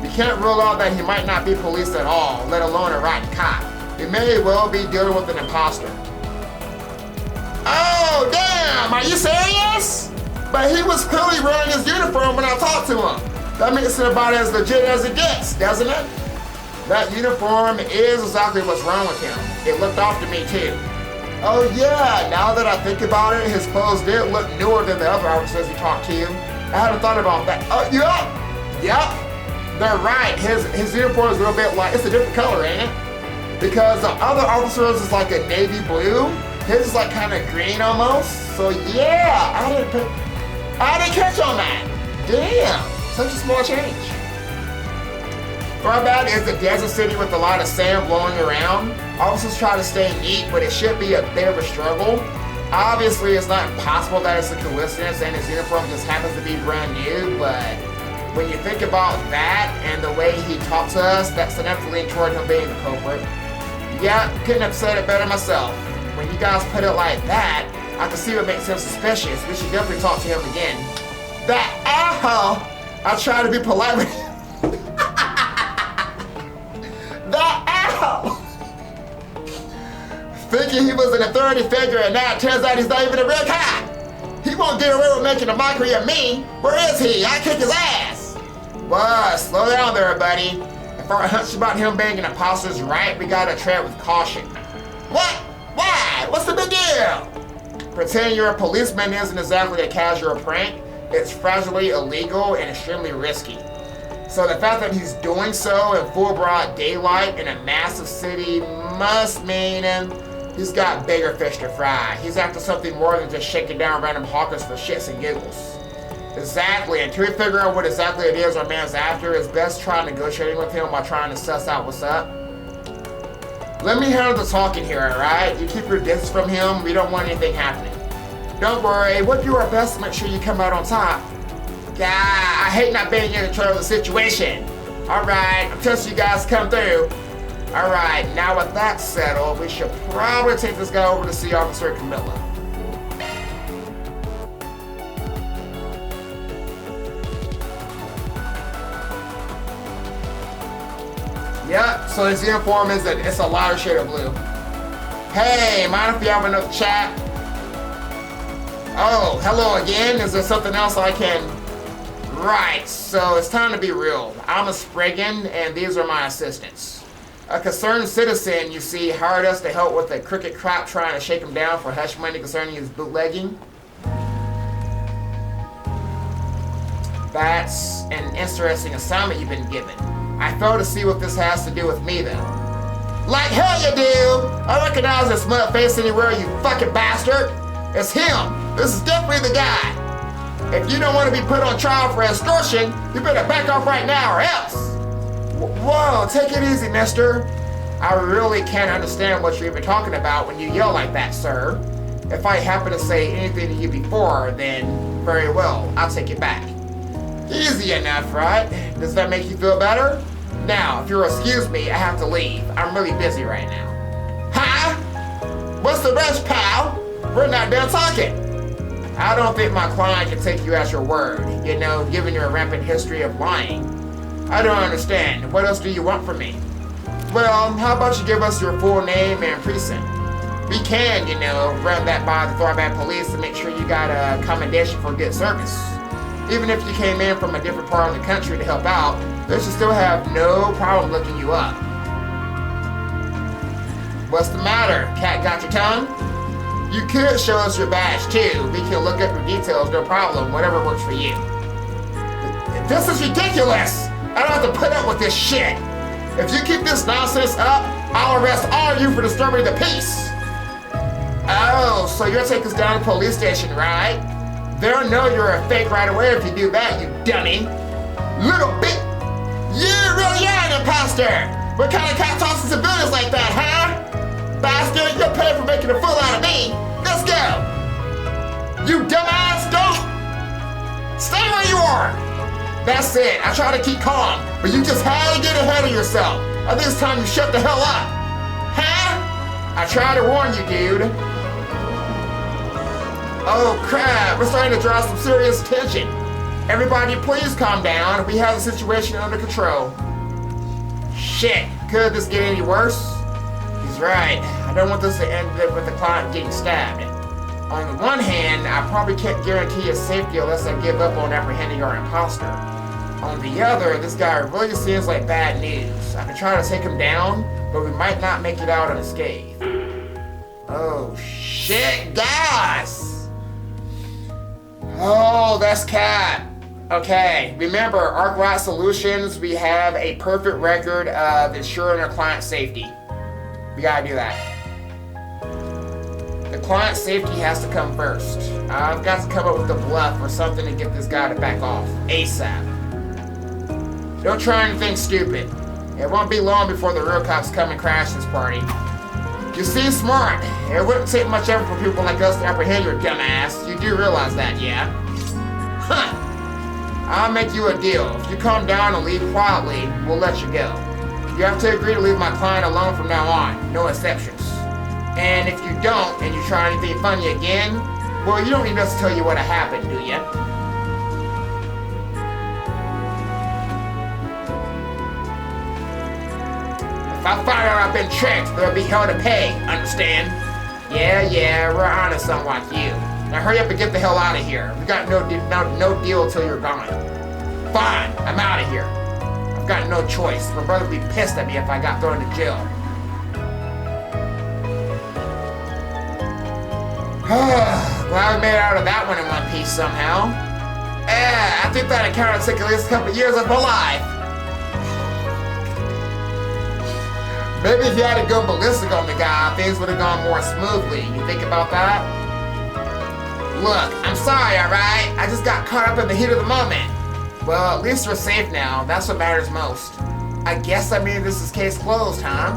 You can't rule out that he might not be police at all, let alone a rotten cop. He may well be dealing with an imposter. Oh, damn! Are you serious? But he was clearly wearing his uniform when I talked to him. That makes it about as legit as it gets, doesn't it? That uniform is exactly what's wrong with him. It looked off to me, too. Oh, yeah, now that I think about it, his clothes did look newer than the other officers he talked to. I hadn't thought about that. Oh, yep. They're right. His uniform is a little bit like, it's a different color, ain't it? Because the other officers is like a navy blue. His is like kind of green almost. So yeah, I didn't catch on that. Damn, such a small change. Tharbad is a desert city with a lot of sand blowing around. Officers try to stay neat, but it should be a bit of a struggle. Obviously, it's not impossible that it's a coincidence and his uniform just happens to be brand new, but when you think about that and the way he talked to us, that's enough to lean toward him being the culprit. Yeah, couldn't have said it better myself. When you guys put it like that, I can see what makes him suspicious. We should definitely talk to him again. That asshole! I try to be polite with him. That asshole! Thinking he was an authority figure and now it turns out he's not even a real cop. He won't get away with making a mockery of me. Where is he? I kick his ass. Well, slow down there, buddy. If our hunch about him being an imposter is right, we gotta tread with caution. What? Why? What's the big deal? Pretending you're a policeman isn't exactly a casual prank. It's fragilely illegal and extremely risky. So the fact that he's doing so in full broad daylight in a massive city must mean he's got bigger fish to fry. He's after something more than just shaking down random hawkers for shits and giggles. Exactly, until we figure out what exactly it is our man's after, it's best try negotiating with him while trying to suss out what's up. Let me handle the talking here, alright? You keep your distance from him, we don't want anything happening. Don't worry, we'll do our best to make sure you come out on top. Yeah, I hate not being in control of the situation. Alright, I'm trusting you guys to come through. Alright, now with that settled, we should probably take this guy over to see Officer Camilla. Yep, so his uniform is it's a lighter shade of blue. Hey, mind if you have another chat? Oh, hello again. Is there something else I can... Right, so it's time to be real. I'm a Spriggan, and these are my assistants. A concerned citizen, you see, hired us to help with a crooked cop trying to shake him down for hush money concerning his bootlegging. That's an interesting assignment you've been given. I fail to see what this has to do with me, though. Like hell you do! I recognize this smug face anywhere, you fucking bastard! It's him! This is definitely the guy! If you don't want to be put on trial for extortion, you better back off right now or else! Whoa, take it easy, mister. I really can't understand what you're even talking about when you yell like that, sir. If I happen to say anything to you before, then very well, I'll take it back. Easy enough, right? Does that make you feel better? Now, if you'll excuse me, I have to leave. I'm really busy right now. Huh? What's the rush, pal? We're not done talking. I don't think my client can take you at your word, you know, given your rampant history of lying. I don't understand. What else do you want from me? Well, how about you give us your full name and precinct? We can, you know, run that by the tharbad police to make sure you got a commendation for good service. Even if you came in from a different part of the country to help out, they should still have no problem looking you up. What's the matter? Cat got your tongue? You could show us your badge too. We can look up your details, no problem, whatever works for you. This is ridiculous! I don't have to put up with this shit! If you keep this nonsense up, I'll arrest all of you for disturbing the peace! Oh, so you'll take us down to the police station, right? They'll know you're a fake right away if you do that, you dummy! Little bit! You really are an imposter! What kind of cop talks to civilians like that, huh? Bastard, you'll pay for making a fool out of me! Let's go! You dumbass, don't! Stay where you are! That's it, I try to keep calm, but you just had to get ahead of yourself. I think it's time you shut the hell up! Huh? I tried to warn you, dude. Oh crap, we're starting to draw some serious attention. Everybody please calm down, we have the situation under control. Shit, could this get any worse? He's right, I don't want this to end with the client getting stabbed. On the one hand, I probably can't guarantee his safety unless I give up on apprehending our imposter. On the other, this guy really seems like bad news. I can try to take him down, but we might not make it out unscathed. Oh shit, guys! Oh, that's Cat. Okay, remember, ArcLight Solutions, we have a perfect record of ensuring our client's safety. We gotta do that. The client's safety has to come first. I've got to come up with a bluff or something to get this guy to back off. ASAP. Don't try anything stupid. It won't be long before the real cops come and crash this party. You seem smart. It wouldn't take much effort for people like us to apprehend your dumbass. You do realize that, yeah? Huh. I'll make you a deal. If you calm down and leave quietly, we'll let you go. You have to agree to leave my client alone from now on. No exceptions. And if you don't, and you try anything funny again, well, you don't need us to tell you what happened, do you? If I find out I've been tricked, there'll be hell to pay, understand? Yeah, we're honest unlike you. Now hurry up and get the hell out of here. We got no deal till you're gone. Fine, I'm out of here. I've got no choice. My brother would be pissed at me if I got thrown to jail. Glad we made it out of that one in one piece somehow. I think that encounter took at least a couple years of my life. Maybe if you had to go ballistic on the guy, things would have gone more smoothly. You think about that? Look, I'm sorry, alright? I just got caught up in the heat of the moment. Well, at least we're safe now. That's what matters most. I guess that means this is case closed, huh?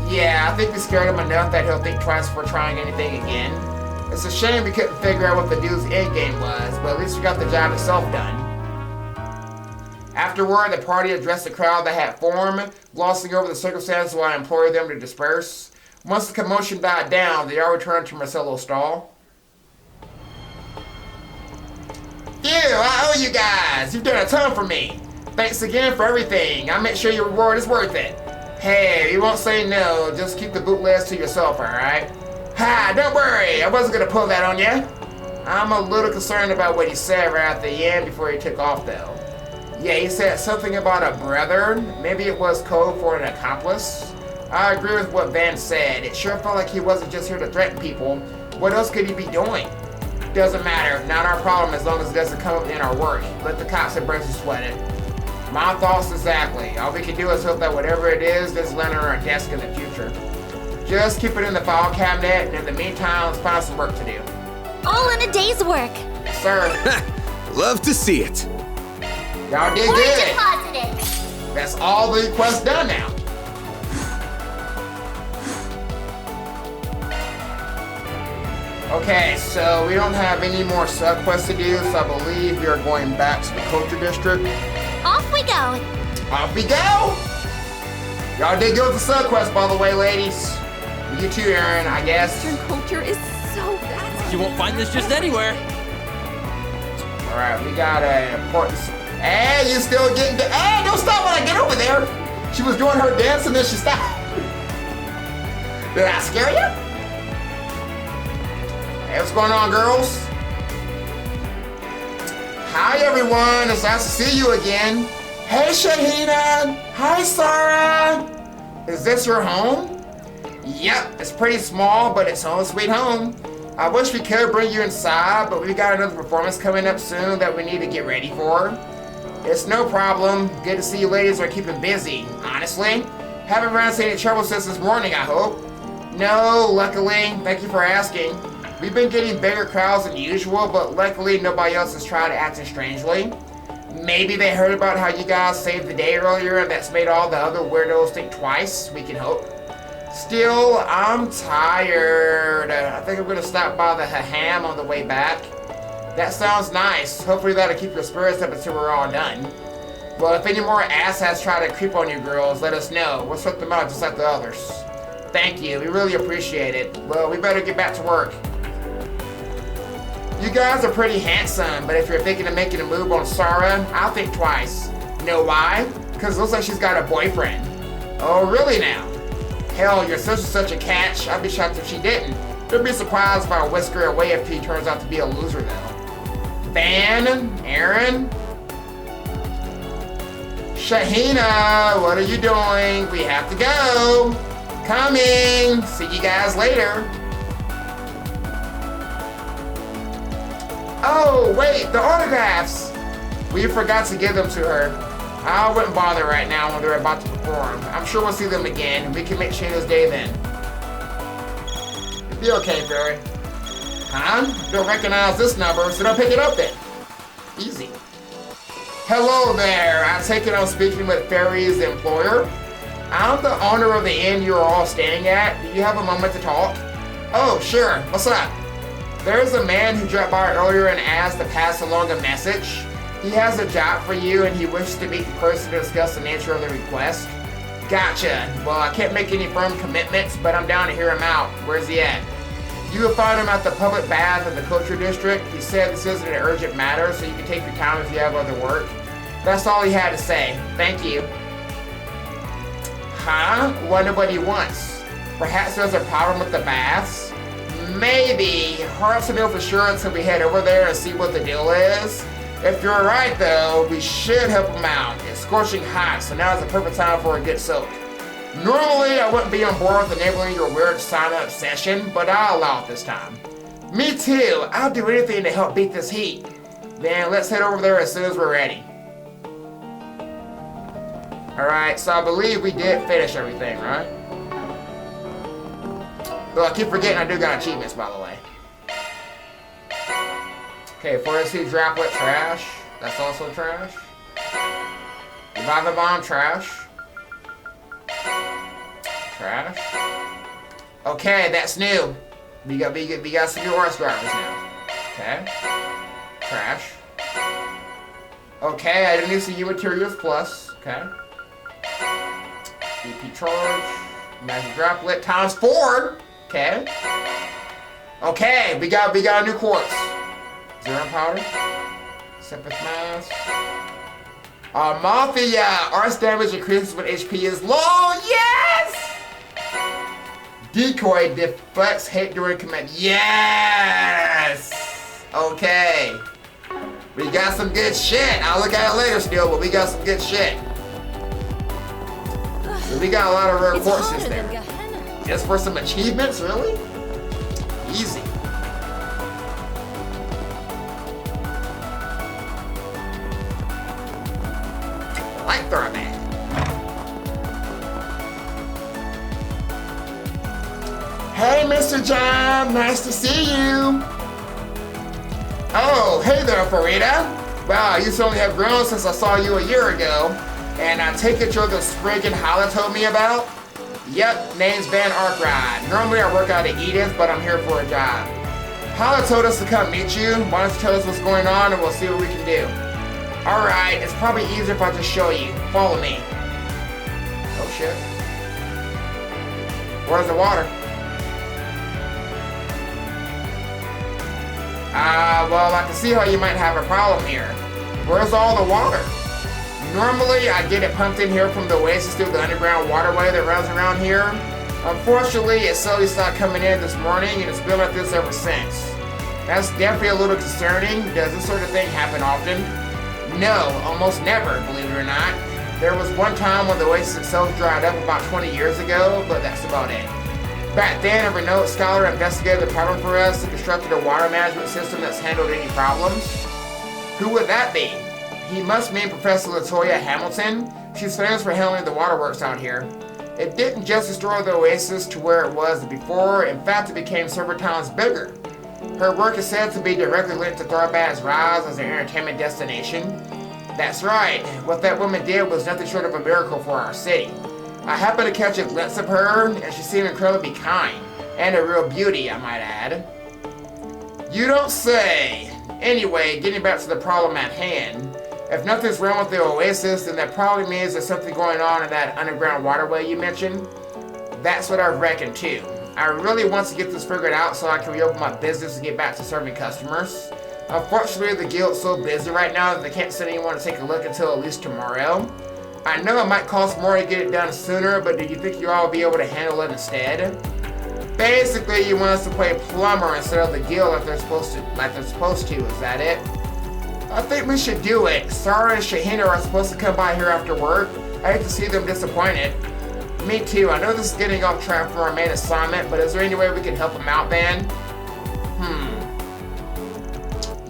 Yeah, I think we scared him enough that he'll think twice before trying anything again. It's a shame we couldn't figure out what the dude's endgame was, but at least we got the job itself done. Afterward, the party addressed the crowd that had formed, glossing over the circumstances while I implored them to disperse. Once the commotion died down, they all returned to Marcelo's stall. Phew, I owe you guys! You've done a ton for me! Thanks again for everything. I'll make sure your reward is worth it. Hey, you won't say no, just keep the bootlegs to yourself, alright? Ha, don't worry, I wasn't gonna pull that on you. I'm a little concerned about what he said right at the end before he took off, though. Yeah, he said something about a brother. Maybe it was code for an accomplice. I agree with what Van said. It sure felt like he wasn't just here to threaten people. What else could he be doing? Doesn't matter. Not our problem as long as it doesn't come up in our work. Let the cops and Brent sweat it. My thoughts exactly. All we can do is hope that whatever it is doesn't land on our desk in the future. Just keep it in the file cabinet, and in the meantime, let's find some work to do. All in a day's work. Yes, sir. Love to see it. Y'all did Or good. deposited. That's all the requests done now. Okay, so we don't have any more sub-quests to do, so I believe we are going back to the Culture District. Off we go. Off we go! Y'all did good with the sub-quest, by the way, ladies. You too, Aaron, I guess. Eastern culture is so vast. You won't find this just anywhere. Alright, we got an important... Hey, you still getting... Hey, don't stop when I get over there! She was doing her dance and then she stopped. Did I scare you? Hey, what's going on, girls? Hi, everyone. It's nice to see you again. Hey, Shahina. Hi, Sarah. Is this your home? Yep, it's pretty small, but it's home sweet home. I wish we could bring you inside, but we got another performance coming up soon that we need to get ready for. It's no problem. Good to see you ladies are keeping busy, honestly. Haven't run into any trouble since this morning, I hope. No, luckily. Thank you for asking. We've been getting bigger crowds than usual, but luckily nobody else has tried acting strangely. Maybe they heard about how you guys saved the day earlier and that's made all the other weirdos think twice, we can hope. Still, I'm tired. I think I'm gonna stop by the Ham on the way back. That sounds nice. Hopefully that'll keep your spirits up until we're all done. Well, if any more asshats try to creep on you girls, let us know. We'll sort them out just like the others. Thank you, we really appreciate it. Well, we better get back to work. You guys are pretty handsome, but if you're thinking of making a move on Sarah, I'll think twice. Know why? Because it looks like she's got a boyfriend. Oh, really now? Hell, your sister's such a catch. I'd be shocked if she didn't. Don't be surprised if I whisk her away if he turns out to be a loser, though. Van, Aaron, Shahina, what are you doing? We have to go. Coming. See you guys later. Oh, wait, the autographs! We forgot to give them to her. I wouldn't bother right now when they're about to perform. I'm sure we'll see them again, and we can make Shayna's day then. It'll be okay, Fairy. Huh? Don't recognize this number, so don't pick it up then. Easy. Hello there. I take it I'm speaking with Fairy's employer. I'm the owner of the inn you're all staying at. Do you have a moment to talk? Oh, sure. What's up? There's a man who dropped by earlier and asked to pass along a message. He has a job for you and he wishes to meet the person to discuss the nature of the request. Gotcha. Well, I can't make any firm commitments, but I'm down to hear him out. Where's he at? You will find him at the public bath in the Culture District. He said this isn't an urgent matter, so you can take your time if you have other work. That's all he had to say. Thank you. Huh? Wonder what he wants. Perhaps there's a problem with the baths? Maybe. Hard to know for sure until we head over there and see what the deal is. If you're right though, we should help him out. It's scorching hot, so now's the perfect time for a good soak. Normally, I wouldn't be on board with enabling your weird sign-up session, but I'll allow it this time. Me too. I'll do anything to help beat this heat. Then let's head over there as soon as we're ready. Alright, so I believe we did finish everything, right? Well, I keep forgetting I do got achievements, by the way. Okay, Fortitude Droplet, trash. That's also trash. Revive Bomb, trash. Trash. Okay, that's new. We got some new horse drivers now. Okay. Trash. Okay, I didn't see you materials plus. Okay. EP charge. Magic Droplet times 4. Okay. Okay, we got a new quartz. Zero powder. Sepith mass. Mafia! Arts damage increases when HP is low. Yes! Decoy deflects hit during command. Yes! Okay. We got some good shit. I'll look at it later still, but we got some good shit. So we got a lot of rare quartzes there. Just for some achievements, really? Easy. tharbad. Hey, Mr. John, nice to see you. Oh, hey there, Farida. Wow, you certainly have grown since I saw you a year ago. And I take it you're the Spriggan Hala told me about? Yep, name's Van Arkride. Normally I work out at Edith, but I'm here for a job. Hala told us to come meet you. Why don't you tell us what's going on and we'll see what we can do. Alright, it's probably easier if I just show you. Follow me. Oh shit. Where's the water? Well, I can see how you might have a problem here. Where's all the water? Normally, I get it pumped in here from the oasis through the underground waterway that runs around here. Unfortunately, it slowly stopped coming in this morning and it's been like this ever since. That's definitely a little concerning. Does this sort of thing happen often? No, almost never, believe it or not. There was one time when the oasis itself dried up about 20 years ago, but that's about it. Back then, a renowned scholar investigated the problem for us and constructed a water management system that's handled any problems. Who would that be? He must mean Professor Latoya Hamilton. She's famous for handling the waterworks out here. It didn't just destroy the oasis to where it was before, in fact it became several times bigger. Her work is said to be directly linked to Tharbad's rise as an entertainment destination. That's right, what that woman did was nothing short of a miracle for our city. I happened to catch a glimpse of her, and she seemed incredibly kind, and a real beauty, I might add. You don't say. Anyway, getting back to the problem at hand, if nothing's wrong with the oasis, then that probably means there's something going on in that underground waterway you mentioned. That's what I reckon too. I really want to get this figured out so I can reopen my business and get back to serving customers. Unfortunately, the guild's so busy right now that they can't send anyone to take a look until at least tomorrow. I know it might cost more to get it done sooner, but do you think you all will be able to handle it instead? Basically, you want us to play plumber instead of the guild like they're supposed to, is that it? I think we should do it. Sarah and Shahina are supposed to come by here after work. I hate to see them disappointed. Me too. I know this is getting off track from our main assignment, but is there any way we can help them out, Van?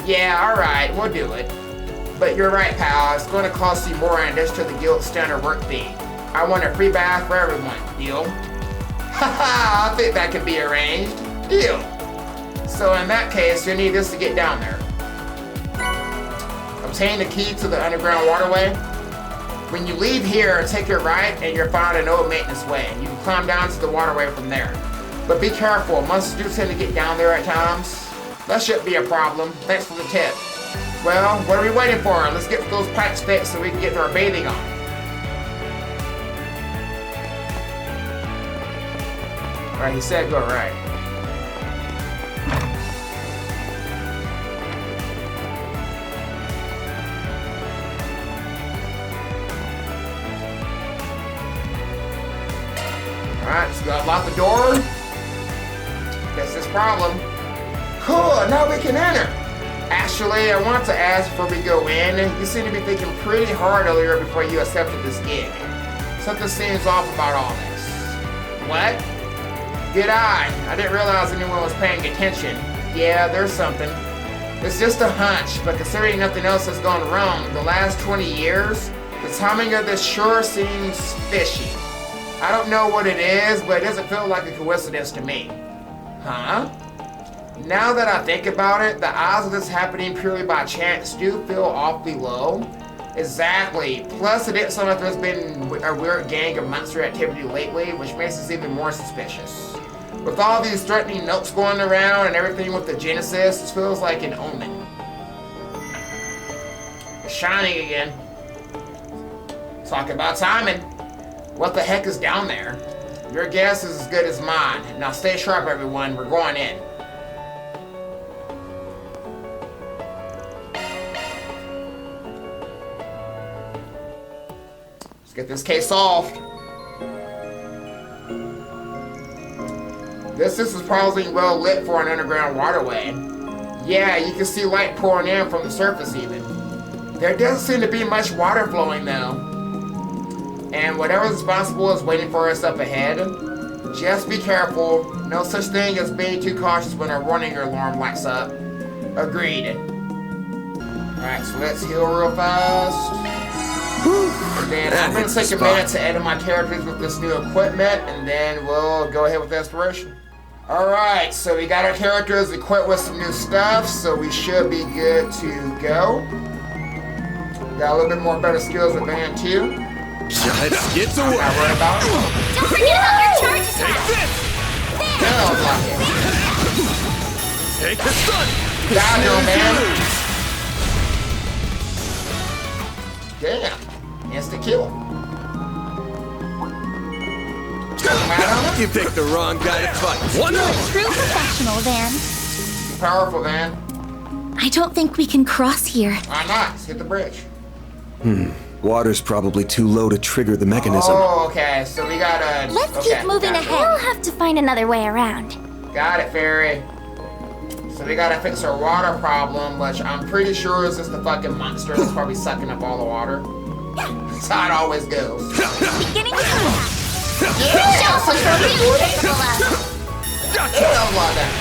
Yeah, alright, we'll do it. But you're right, pal. It's going to cost you more in addition to the guild's standard work fee. I want a free bath for everyone. Deal? Haha, I think that can be arranged. Deal. So in that case, you'll need this to get down there. Obtain the key to the underground waterway. When you leave here, take your right and you'll find an old maintenance way. You can climb down to the waterway from there. But be careful, monsters do tend to get down there at times. That shouldn't be a problem. Thanks for the tip. Well, what are we waiting for? Let's get those pipes fixed so we can get our bathing on. Alright, he said go right. Alright, so gotta lock the door. Guess this problem. Cool, now we can enter. Actually, I want to ask before we go in, you seem to be thinking pretty hard earlier before you accepted this gig. Something seems off about all this. What? Did I didn't realize anyone was paying attention. Yeah, there's something. It's just a hunch, but considering nothing else has gone wrong the last 20 years, the timing of this sure seems fishy. I don't know what it is, but it doesn't feel like a coincidence to me. Huh? Now that I think about it, the odds of this happening purely by chance do feel awfully low. Exactly. Plus, it didn't sound like there's been a weird gang of monster activity lately, which makes us even more suspicious. With all these threatening notes going around and everything with the Genesis, this feels like an omen. It's shining again. Talk about timing. What the heck is down there? Your guess is as good as mine. Now stay sharp, everyone. We're going in. Let's get this case solved. This is probably well lit for an underground waterway. Yeah, you can see light pouring in from the surface even. There doesn't seem to be much water flowing though. And whatever's responsible is waiting for us up ahead. Just be careful. No such thing as being too cautious when a warning alarm lights up. Agreed. Alright, so let's heal real fast. And then I'm going to take a minute to edit my characters with this new equipment, and then we'll go ahead with the inspiration. Alright, so we got our characters equipped with some new stuff, so we should be good to go. Got a little bit more better skills with Van too. Let's get to work. Not worried about it. Don't forget about your charge attack! Hell, block it. Take the sun. Down here, man. Damn. Instant kill. You picked the wrong guy to fight. You're a true professional, Van. Powerful, man. I don't think we can cross here. Why not? Let's hit the bridge. Water's probably too low to trigger the mechanism. Oh, okay. So we gotta... Let's okay, keep moving got it. ahead. We'll have to find another way around. Got it, Fairy. So we gotta fix our water problem, which I'm pretty sure is just the fucking monster that's probably sucking up all the water. That's how it always goes. Beginning combat! Yeah! Show us what you're really capable of! Hell, like that.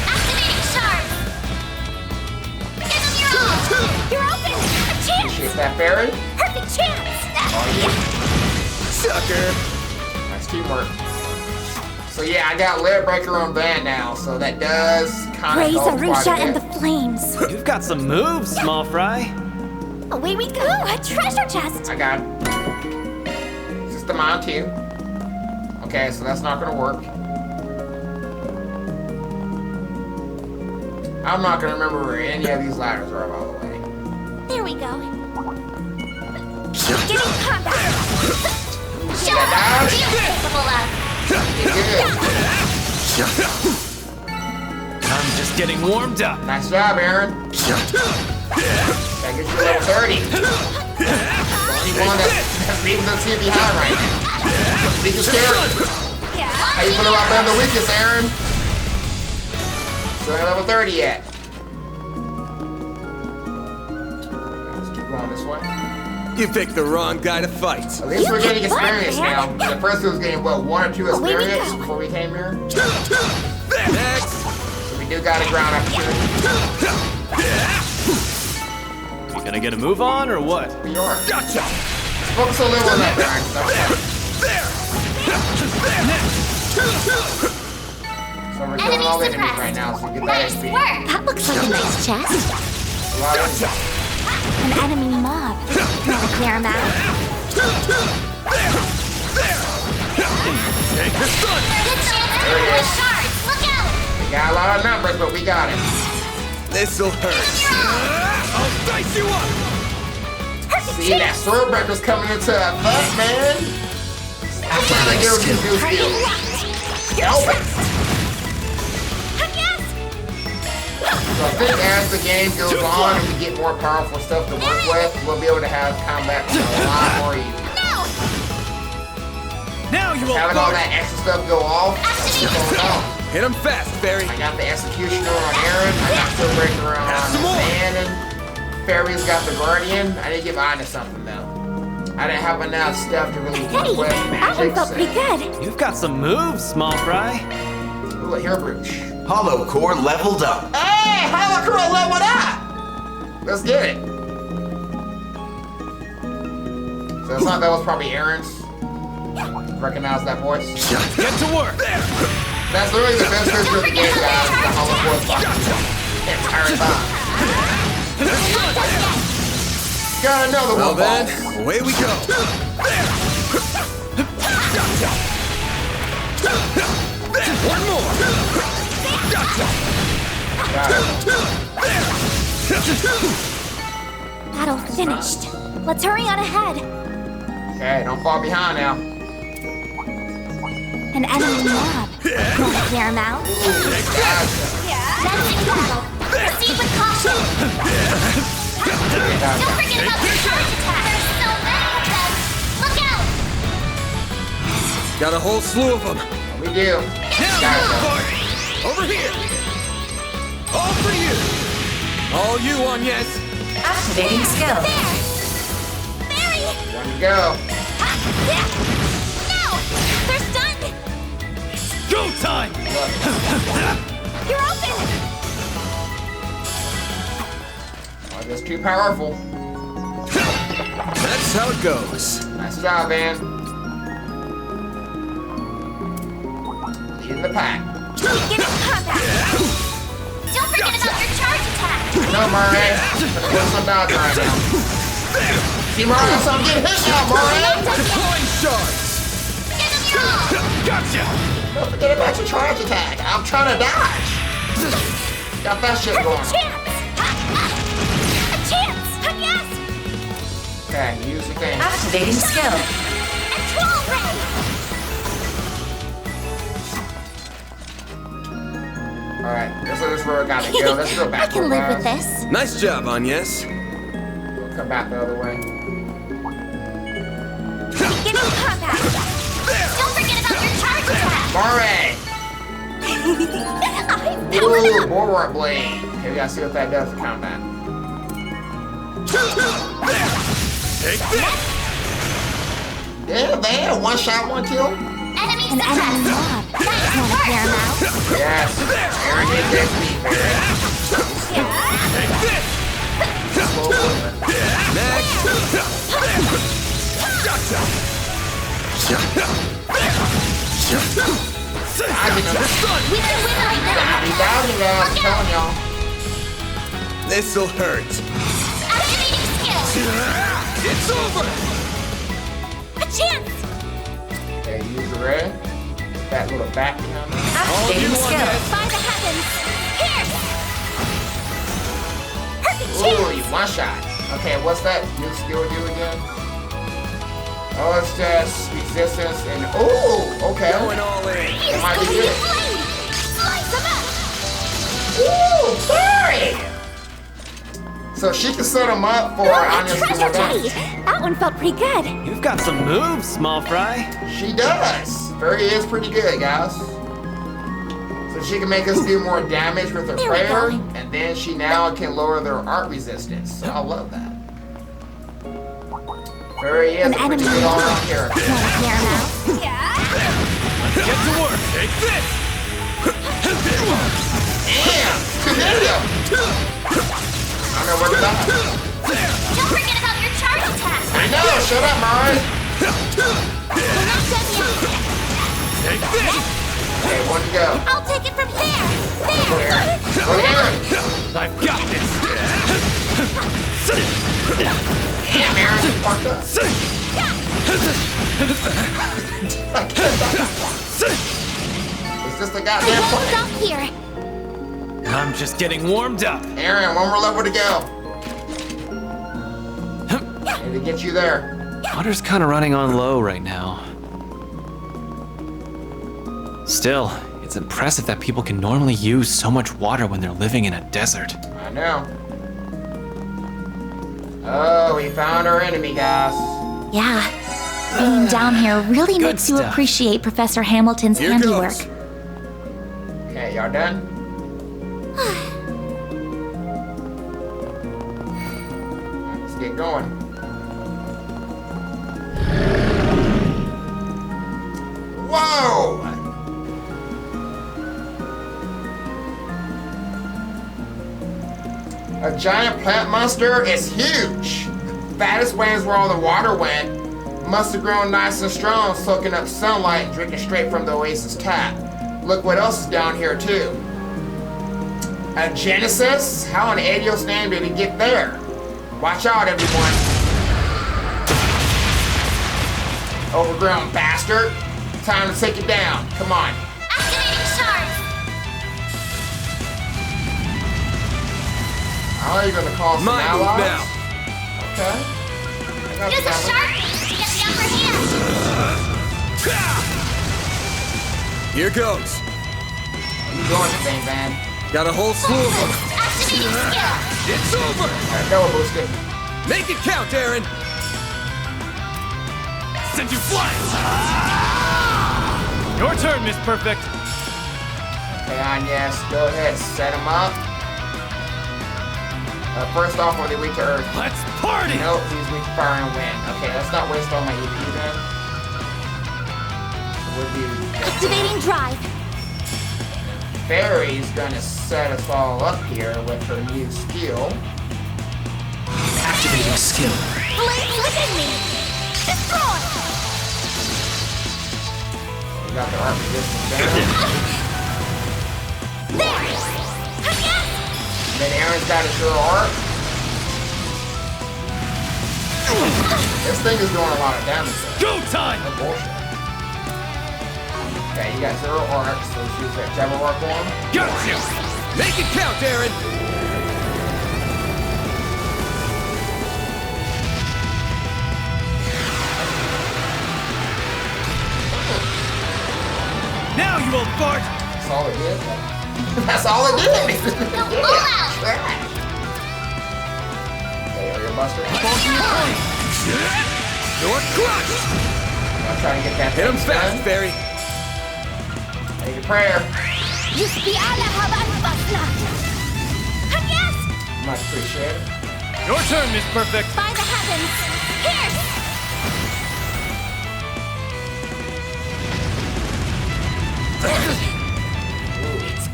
Activating sharp! Give them your all! You're open! A chance! Shoot that Fairy. Perfect chance! Sucker. Nice teamwork. So yeah, I got Lair Breaker on Van now, so that does kind of Praise help quite Arusha a and the bit. flames. You've got some moves, small fry. Away we go. A treasure chest. I got it. Is this the mine too? Okay, so that's not gonna work. I'm not gonna remember where any of these ladders are, by the way. There we go. Beginning combat! Show got us that? what you're capable of! Get good. I'm just getting warmed up. Nice job, Aaron. That gets you level 30. The only one that's leaving the team behind right now. Weakest character. How you feel about being the weakest, Aaron? Still ain't level 30 yet. Let's keep going this way. You picked the wrong guy to fight. At least we're getting experience now. The first one was getting, what, 1 or 2 Away we experience go. before we came here? Next. So we do got a ground up here. You gonna get a move on or what? We are. Gotcha. Focus a little on that grind. So we're killing all the enemies right now, so we get that Nice XP. work! That looks like a nice chest. A lot of An enemy mob. Gotta clear him out. Take the sun. Good chance to There it pull is. shards! Look out! We got a lot of numbers, but we got it. This'll hurt. I'll dice you up. See, that sword breaker's coming into effect, man. I'm trying to get him to do skills. Help it. So I think as the game goes on and we get more powerful stuff to work with, we'll be able to have combat a lot more easy. Now you will Having all that extra stuff go off, that's what's going on. Hit him fast, Barry. I got the Executioner on Aaron, I got Swordbreaker on some more. Shannon, Fairy's got the Guardian. I didn't get mine to something though. I didn't have enough stuff to really work Hey, with that magic. one felt pretty good. You've got some moves, small fry. Ooh, a Hero Brooch. Hollow core leveled up. Hey, Holocron leveled up! Let's get it. So it's not, that was probably Aaron's. Recognize that voice? Get to work. That's literally the best feature of the game, guys. The Holocron fucking the entire time. Got another Well one, boss. then, away we go. One more. Got it. Battle finished. Let's hurry on ahead. Okay, don't fall behind now. An enemy mob. Gotta clear him out. Gotcha. That's in battle! Proceed with caution! Don't forget about the charge attack! There's so many of them! Look out! Got a whole slew of them. We do. Gotcha. Over here. All for you. All you on, yes. Activating skill. Mary! One to go. No! They're stunned! Go time. You're open! Oh, just too powerful. That's how it goes. Nice job, man. Leading the pack. Get in combat. Don't forget about your charge attack. No, Murray. Gonna put some dodge right now. See, Murray, that's how I'm getting hit now, Murray. Deploying shards. Give them your all. Gotcha! Don't forget about your charge attack. I'm trying to dodge. Got that shit going. Chance. A chance. Yes. Okay, use the thing. Activating skill. And 12 ray. Alright, this is where we gotta go. Let's go back. I can live with this. Nice job, Agnes. We'll come back the other way. Get in combat. Don't forget about your charge attack. Murray! I'm Ooh, bulwark blade. Okay, we gotta see what that does to combat. Take this! Yeah, man. One shot, one kill. Enemy An enemy suppressed. mob. That's not a fair amount. Yes. Aaron did this me, man. Take this! Slow movement. Next. Gotcha! Dodging him. We can win right now. He's dodging us, I'm telling y'all. This'll hurt. Activating skill. It's over! A chance. Okay, use the red. That little back behind me. Activating skill. By the heavens. Pierce. Perfect Ooh, chance. you one shot. Okay, what's that new skill do again? Oh, it's just resistance and ooh, okay. Going all in. That might be good. Blade. Slice them up. Ooh, Barry! So she can set him up for Anya's Treasure revenge. chest. That one felt pretty good. You've got some moves, small fry. She does. Fairy is pretty good, guys. So she can make us do more damage with her There we prayer, go. and then she now can lower their art resistance. So I love that. Fairy is An a pretty enemy good all-around mob. character. Not a fair amount. Yeah. Get to work! Take this! Damn! Canadian! I don't know where to die. Don't forget about your charge attack. I know! Shut up, Mars! We're not done yet. Take this! Okay, one to go. I'll take it from there. There. There. Go here! I've got this! Damn, Aaron, you fucked up. It's just a I goddamn won't point. stop here. I'm just getting warmed up. Aaron, one more level to go. Need to get you there. Water's kind of running on low right now. Still, it's impressive that people can normally use so much water when they're living in a desert. I know. Oh, we found our enemy, guys. Yeah. Being down here really Good makes you stuff. appreciate Professor Hamilton's Here handiwork. goes. Okay, y'all done? Let's get going. Whoa! A giant plant monster is huge. Fattest wings where all the water went. Must have grown nice and strong, soaking up sunlight and drinking straight from the oasis tap. Look what else is down here too. A Genesis? How in Adios name did it get there? Watch out, everyone. Overgrown bastard. Time to take it down. Come on. Activating shards. Oh, you're gonna call some My move allies? now. Okay. I got Use you, a Gavin. sharp to get the upper hand. Here goes. You doing the thing, man. Got a whole slew of them. Activating skill. It's over. Alright, double boost it. Make it count, Aaron. Send you flying! Your turn, Miss Perfect. Okay, Agnes, go ahead, set them up. First off, are they weak to earth? Let's party! Nope, he's weak to fire and wind. Okay, let's not waste all my EP then. We'll do Activating drive. Fairy's gonna set us all up here with her new skill. Activating skill. Flames within me! Destroy! We got the arc resistance down. There! Yes! And then Aaron's got his zero arc. This thing is doing a lot of damage though. Go time! No bullshit. Okay, you got zero arc, so let's use that Jabber arc on. Got you! Make it count, Aaron! Now you old fart! That's all it did. That's all it did. Go all out! Okay, area buster. Your clutch! I'm trying to get that Hit him thing fast, done. Barry. Take a prayer. Yes! Much appreciated. Your turn, Miss Perfect! By the heavens! Here!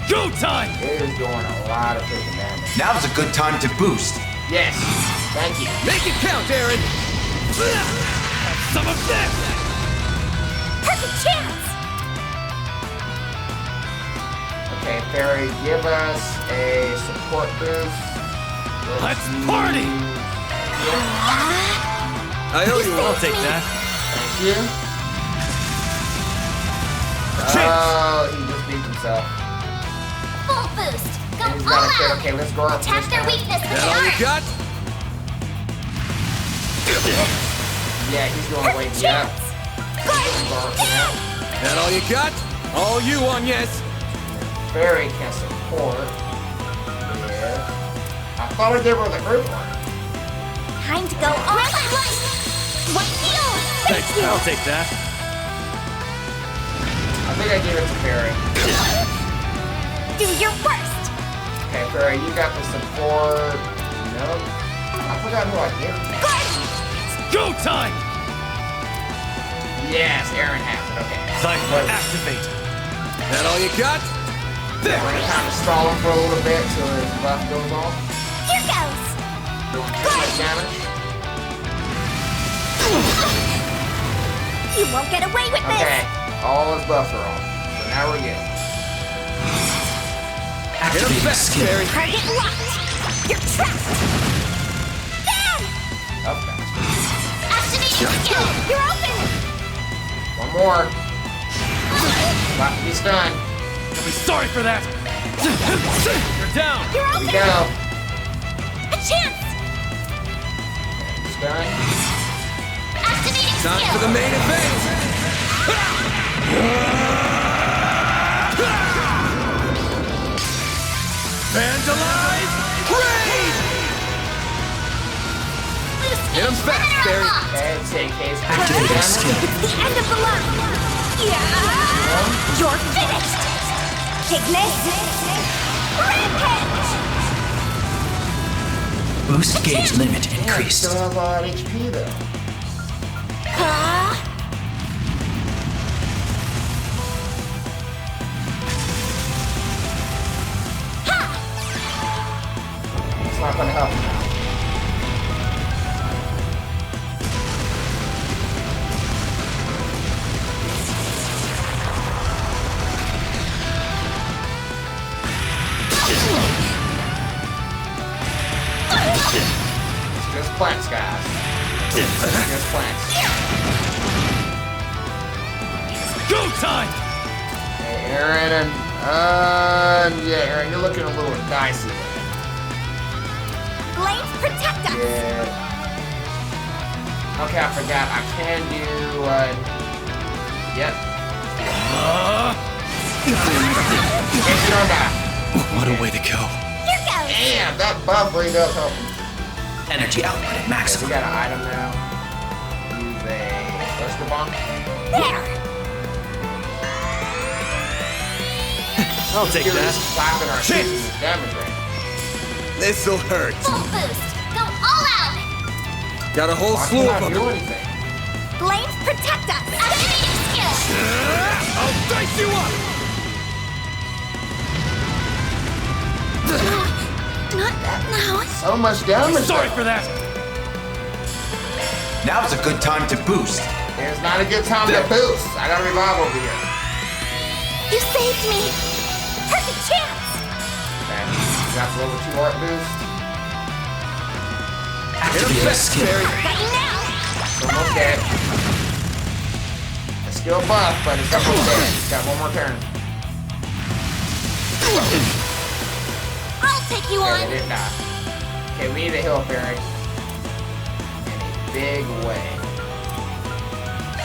Go time! It is doing a lot of freaking damage. Now's a good time to boost. Yes. Thank you. Make it count, Aaron! Have some of this! Perfect chance! Okay, Fairy, give us a support boost. Let's party! I owe you I'll one. take that. Thank you. Chance. Oh, he just beat himself. Full boost! Go And he's all got a crit. out! Okay, let's go up. Attack their weakness with That all you the got? Yeah, he's going way down. That all you got? All you on yes. Fairy can support. Yeah. I thought I gave her the group one. Time to go all out! What heal? Thanks, I'll take that. I think I gave it to Fairy. Do your worst! Okay, Fairy, you got the support. Nope. I forgot who I gave it to. Go time! Yes, Aaron has it. Okay. Tharbad activate. That all you got? We're gonna kind of stall him for a little bit till his buff goes off. Here goes! Doing too much damage. You won't get away with Okay, all his buffs are off. So now we're good. Hit him fast, Barry. this! Target locked! You're trapped! Bam! Okay. Activating skill! You're open! One more. About to be stunned. You'll be sorry for that! You're down! You're Here we open! go. A chance! Stunned. Activating Time skill! for the main event. Band alive! Raid! Hit him fast, Barry. Okay, take case. It's the end of the line! Yeah! You're finished! Ignis! Rampage! Boost gauge limit increased. Still have a lot of HP though. Huh? It's not gonna help him now. It's just plants, guys. It's just plants. Go time! Hey, Aaron, and yeah, Aaron, you're looking a little dicey there. Blades protect us! Yeah. Okay, I forgot. I can do, yep. Can't get on that. What a way to go. Here goes! Damn, that buff really does help. Energy output at Okay, we maximum. got an item now. Use a Buster Bomb. There! I'll take You're that. just slapping our Shit. faces with damage right This'll hurt. Full boost! Go all out! Got a whole Why slew can't of I do them. anything? Blades protect us! Activating skill! I'll dice you up. Not now. So much damage. Sorry though. for that! Now's a good time to boost. It's not a good time to boost. I got a revive over here. You saved me. Perfect chance. Okay. Got the level 2 art boost. Activate a skill. Got you now. It's almost dead. A skill buff, but it's almost dead. It's got one more turn. I'll take you Okay, on. it did not. Okay, we need a heal fairy. In a big way.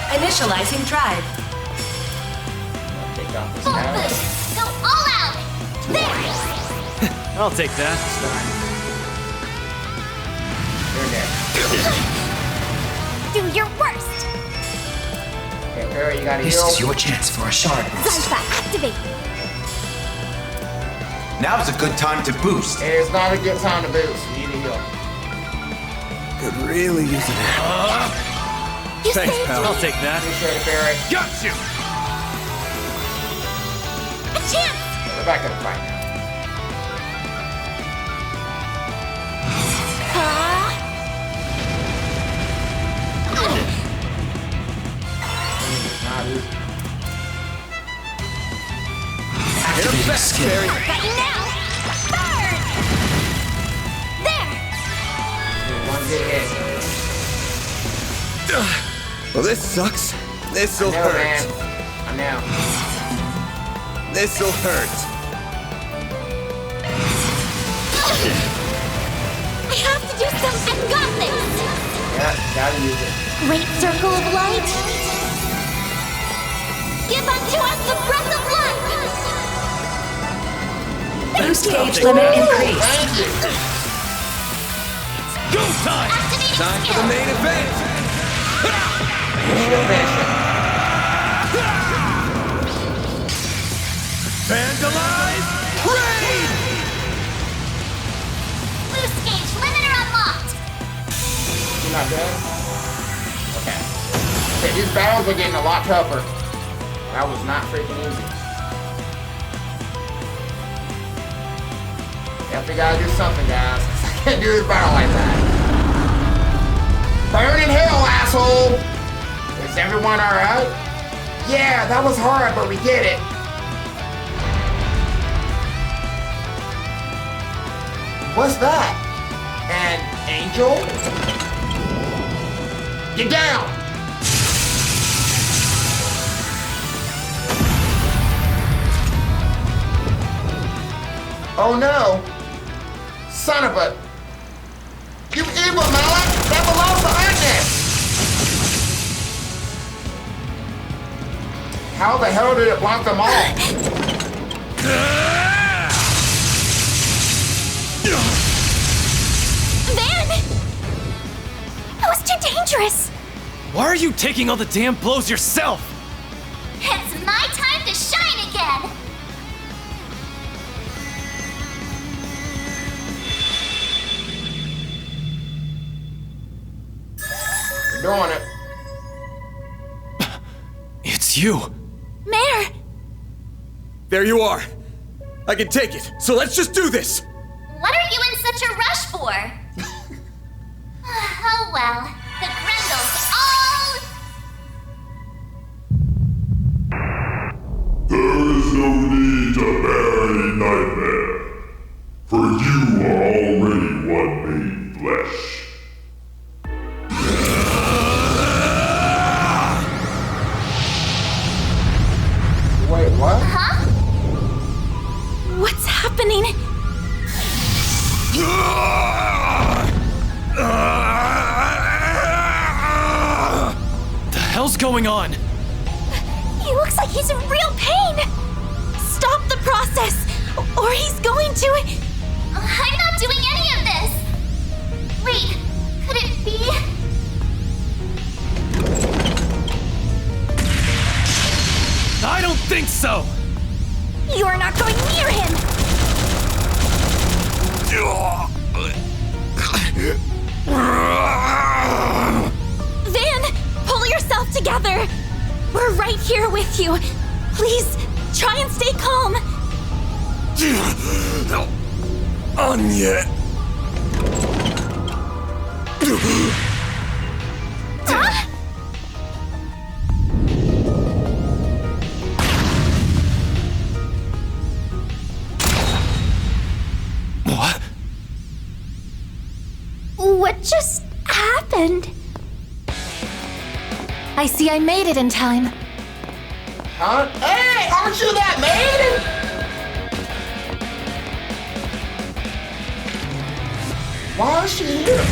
Initializing drive. Take off this Full now. boost. Go all out. There. I'll take that. You're dead. Do your worst. Okay, fairy, you gotta This heal. is your chance for a shard boost. Zanfa, activate. Now's a good time to boost. It is not a good time to boost. You need to heal. Could really use it. You Thanks, saved pal. me. I'll take that. Appreciate it, fairy. Got you! A chance. We're back in the fight now. It's not easy. Activate a skill. Got you now. Burn. There. One good hit. Well, this sucks. This'll I know, hurt. man. I know. This'll hurt. I have to do something. I've got this. Yeah, gotta use it. Great circle of light. Give unto us the breath of life. Boost gauge limit increased. Thank you. Go time! Activating Time for skill. the main event. Vandalize! Raid! Boost gauge limiter unlocked. You're not dead? Okay. Okay, these battles are getting a lot tougher. That was not freaking easy. Yep, we gotta do something, guys. I can't do this battle like that. Burn in hell, asshole! Is everyone alright? Yeah, that was hard, but we get it. What's that? An angel? Get down! Oh no! Son of a... You evil Malak! That belongs to Agnes! How the hell did it block them all? Van! That was too dangerous. Why are you taking all the damn blows yourself? It's my time to shine again. You're doing it. It's you. Mayor! There you are. I can take it. So let's just do this. What are you in such a rush for? Oh well, the Grendels all... There is no need to bear any nightmare, for you are already one made flesh. Wait, what? Huh? What's happening? The hell's going on? He looks like he's in real pain. Stop the process, or he's going to... I'm not doing any of this. Wait, could it be... I don't think so! You're not going near him! Van, pull yourself together! We're right here with you. Please, try and stay calm. On yet. I see I made it in time. Huh? Hey, aren't you that maid? Why is she here?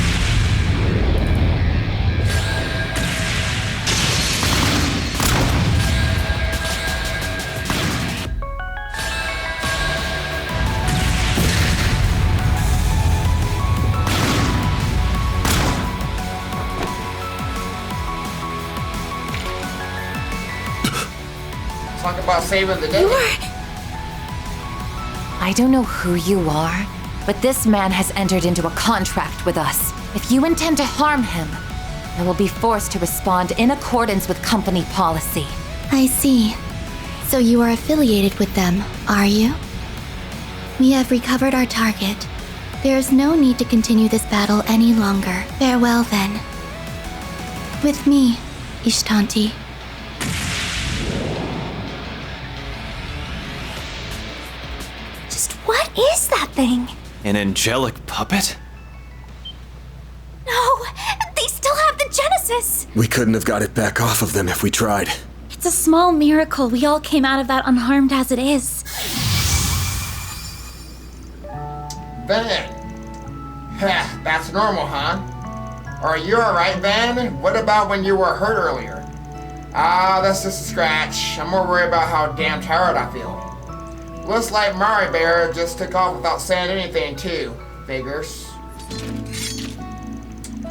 Talk about saving the day. I don't know who you are, but this man has entered into a contract with us. If you intend to harm him, I will be forced to respond in accordance with company policy. I see. So you are affiliated with them, are you? We have recovered our target. There is no need to continue this battle any longer. Farewell, then. With me, Ishtanti. Just what is that thing? An angelic puppet? No! They still have the Genesis! We couldn't have got it back off of them if we tried. It's a small miracle we all came out of that unharmed as it is. Van. Heh, that's normal, huh? Are you alright, Van? What about when you were hurt earlier? Ah, that's just a scratch. I'm more worried about how damn tired I feel. Looks like Mari Bear just took off without saying anything, too. Figures.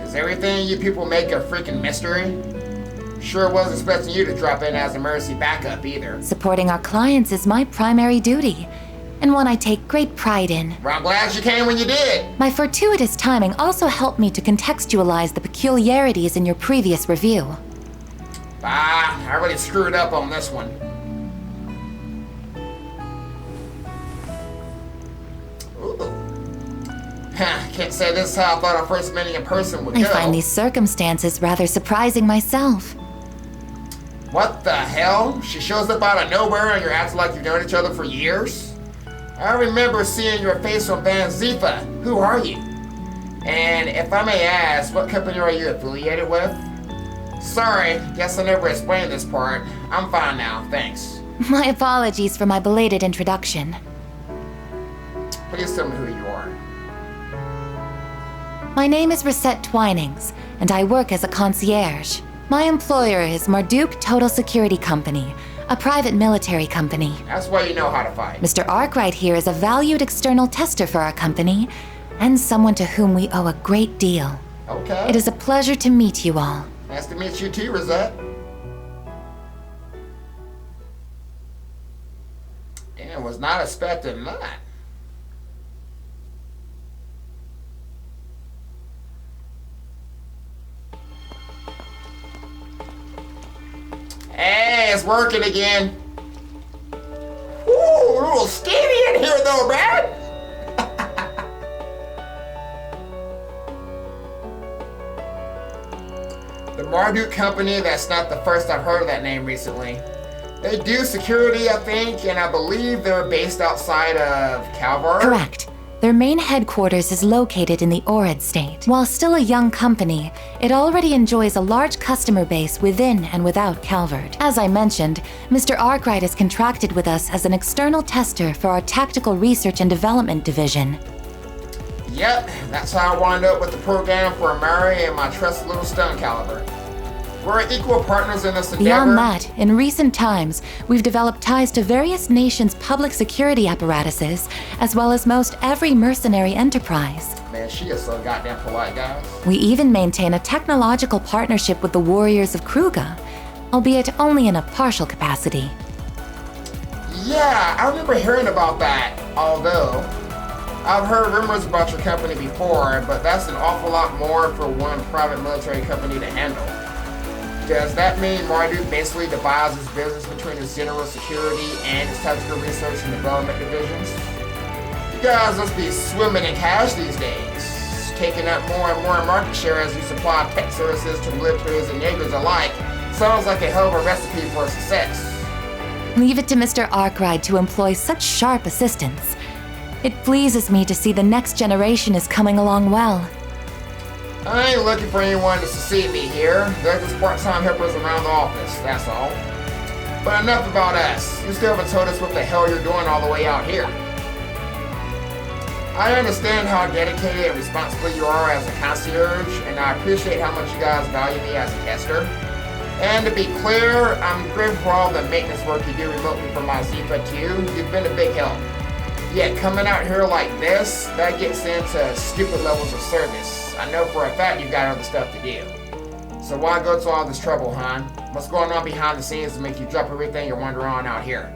Is everything you people make a freaking mystery? Sure wasn't expecting you to drop in as emergency backup, either. Supporting our clients is my primary duty, and one I take great pride in. Well, I'm glad you came when you did. My fortuitous timing also helped me to contextualize the peculiarities in your previous review. Ah, I really screwed up on this one. Can't say this is how I thought our first meeting in person would go. I find these circumstances rather surprising myself. What the hell? She shows up out of nowhere and you're acting like you've known each other for years? I remember seeing your face on Van Zifa. Who are you? And if I may ask, what company are you affiliated with? Sorry, guess I never explained this part. I'm fine now, thanks. My apologies for my belated introduction. Please tell me who you are. My name is Reset Twinings, and I work as a concierge. My employer is Marduk Total Security Company, a private military company. That's why you know how to fight. Mr. Arkwright here is a valued external tester for our company, and someone to whom we owe a great deal. Okay. It is a pleasure to meet you all. Nice to meet you too, Rosette. Damn, was not expecting that. Hey, it's working again. Ooh, a little steamy in here though, man. The Marduk Company, that's not the first I've heard of that name recently. They do security, I think, and I believe they're based outside of Calvar. Correct. Their main headquarters is located in the Orid state. While still a young company, it already enjoys a large customer base within and without Calvard. As I mentioned, Mr. Arkwright is contracted with us as an external tester for our Tactical Research and Development Division. Yep, that's how I wound up with the program for Amari and my trusted little stone caliber. We're equal partners in this endeavor. Beyond that, in recent times, we've developed ties to various nations' public security apparatuses, as well as most every mercenary enterprise. Man, she is so goddamn polite, guys. We even maintain a technological partnership with the Warriors of Kruga, albeit only in a partial capacity. Yeah, I remember hearing about that, although I've heard rumors about your company before, but that's an awful lot more for one private military company to handle. Does that mean Marduk basically divides his business between his general security and his tactical research and development divisions? You guys must be swimming in cash these days, taking up more and more market share as you supply tech services to militaries and neighbors alike. Sounds like a hell of a recipe for success. Leave it to Mr. Arkwright to employ such sharp assistance. It pleases me to see the next generation is coming along well. I ain't looking for anyone to succeed me here. They're just part-time helpers around the office, that's all. But enough about us. You still haven't told us what the hell you're doing all the way out here. I understand how dedicated and responsible you are as a concierge, and I appreciate how much you guys value me as a tester. And to be clear, I'm grateful for all the maintenance work you do remotely from my Zipa 2. You've been a big help. Yet coming out here like this, that gets into stupid levels of service. I know for a fact you've got other stuff to do. So why go to all this trouble, hon? What's going on behind the scenes to make you drop everything you're wondering on out here?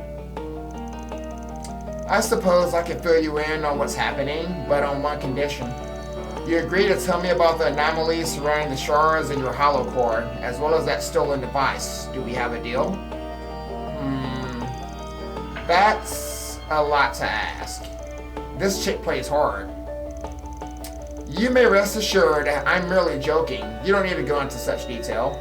I suppose I can fill you in on what's happening, but on one condition. You agree to tell me about the anomalies surrounding the shards in your hollow core, as well as that stolen device. Do we have a deal? That's a lot to ask. This chick plays hard. You may rest assured I'm merely joking. You don't need to go into such detail.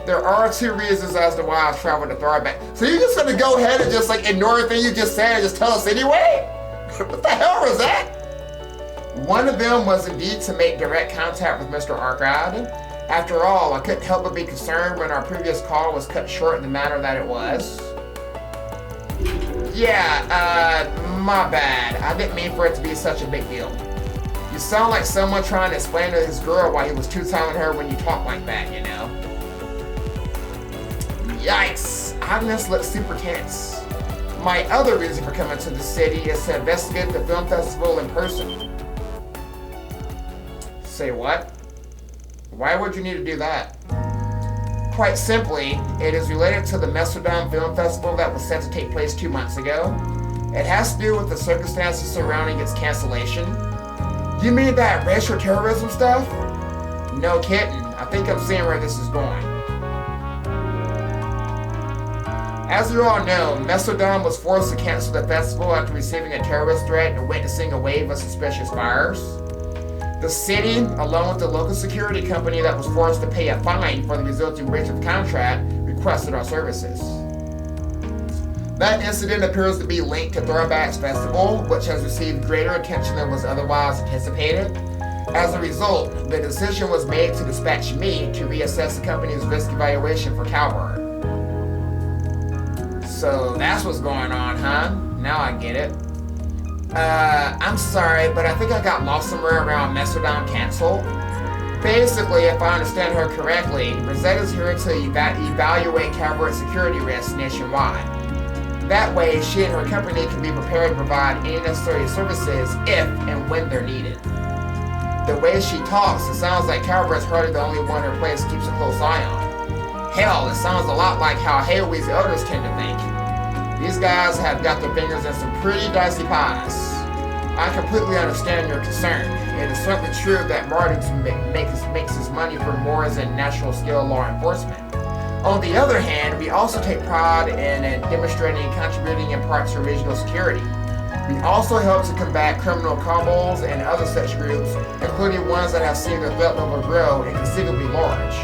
There are 2 reasons as to why I traveled to tharbad. So you're just gonna go ahead and just like ignore everything you just said and just tell us anyway? What the hell was that? One of them was indeed to make direct contact with Mr. Arkwright. After all, I couldn't help but be concerned when our previous call was cut short in the manner that it was. Yeah, my bad. I didn't mean for it to be such a big deal. You sound like someone trying to explain to his girl why he was two-timing her when you talk like that, you know? Yikes, Agnes looks super tense. My other reason for coming to the city is to investigate the film festival in person. Say what? Why would you need to do that? Quite simply, it is related to the Mesodome Film Festival that was set to take place 2 months ago. It has to do with the circumstances surrounding its cancellation. You mean that racial terrorism stuff? No kidding. I think I'm seeing where this is going. As you all know, Mesodome was forced to cancel the festival after receiving a terrorist threat and witnessing a wave of suspicious fires. The city, along with the local security company that was forced to pay a fine for the resulting breach of contract, requested our services. That incident appears to be linked to tharbad's festival, which has received greater attention than was otherwise anticipated. As a result, the decision was made to dispatch me to reassess the company's risk evaluation for Calvert. So that's what's going on, huh? Now I get it. I'm sorry, but I think I got lost somewhere around Mesodome Cancel. Basically, if I understand her correctly, Rosetta's here to evaluate Calvert's security risks nationwide. That way, she and her company can be prepared to provide any necessary services if and when they're needed. The way she talks, it sounds like Calvert's hardly the only one her place keeps a close eye on. Hell, it sounds a lot like how Hayway's elders tend to think. These guys have got their fingers in some pretty dicey pies. I completely understand your concern. It is certainly true that Martin makes his money from more as in national scale law enforcement. On the other hand, we also take pride in demonstrating and contributing in part to regional security. We also help to combat criminal cabals and other such groups, including ones that have seen their threat level grow and considerably large.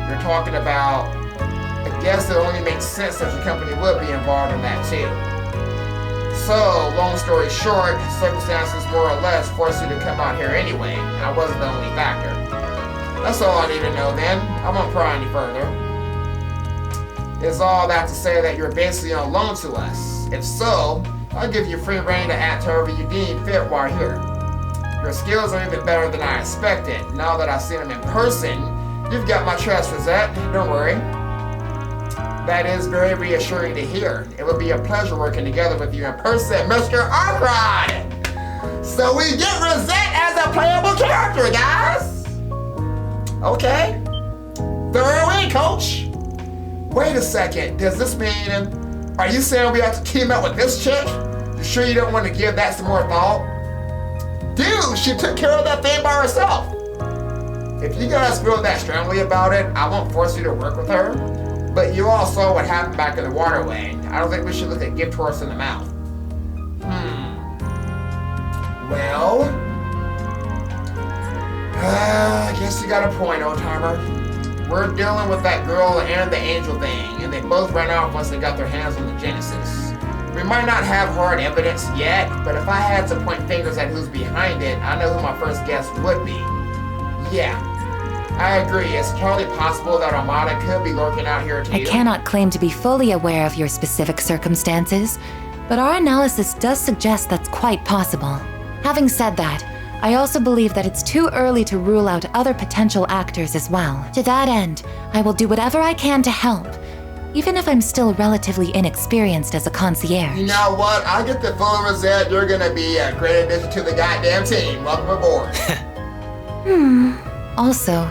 You're talking about, I guess it only makes sense that your company would be involved in that too. So, long story short, circumstances more or less forced you to come out here anyway. I wasn't the only factor. That's all I need to know then. I won't pry any further. Is all that to say that you're basically on loan to us? If so, I'll give you free reign to act however you deem fit while here. Your skills are even better than I expected. Now that I've seen them in person, you've got my trust, Rosette. Don't worry. That is very reassuring to hear. It will be a pleasure working together with you in person, Mr. Arkwright! So we get Rosette as a playable character, guys! Okay. Throw in, coach! Wait a second, does this mean... Are you saying we have to team up with this chick? You sure you don't want to give that some more thought? Dude, she took care of that thing by herself! If you guys feel that strongly about it, I won't force you to work with her. But you all saw what happened back in the waterway. I don't think we should look a gift horse in the mouth. Well... I guess you got a point, old-timer. We're dealing with that girl and the angel thing, and they both ran off once they got their hands on the Genesis. We might not have hard evidence yet, but if I had to point fingers at who's behind it, I know who my first guess would be. Yeah, I agree. It's totally possible that Armada could be lurking out here too. I cannot claim to be fully aware of your specific circumstances, but our analysis does suggest that's quite possible. Having said that, I also believe that it's too early to rule out other potential actors as well. To that end, I will do whatever I can to help, even if I'm still relatively inexperienced as a concierge. You know what? I get the feeling, Rosette, you're gonna be a great addition to the goddamn team. Welcome aboard. Also,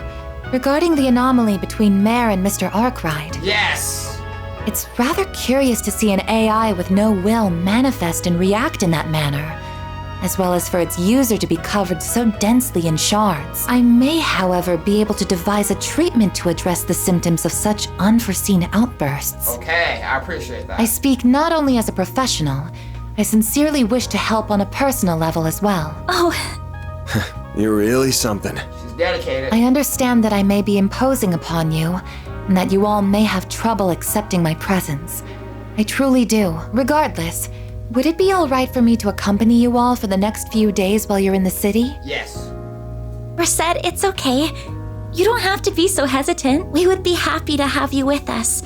regarding the anomaly between Mare and Mr. Arkwright. Yes! It's rather curious to see an AI with no will manifest and react in that manner, as well as for its user to be covered so densely in shards. I may, however, be able to devise a treatment to address the symptoms of such unforeseen outbursts. Okay, I appreciate that. I speak not only as a professional, I sincerely wish to help on a personal level as well. Oh, You're really something. She's dedicated. I understand that I may be imposing upon you, and that you all may have trouble accepting my presence. I truly do. Regardless, would it be all right for me to accompany you all for the next few days while you're in the city? Yes. Rosette, it's okay. You don't have to be so hesitant. We would be happy to have you with us.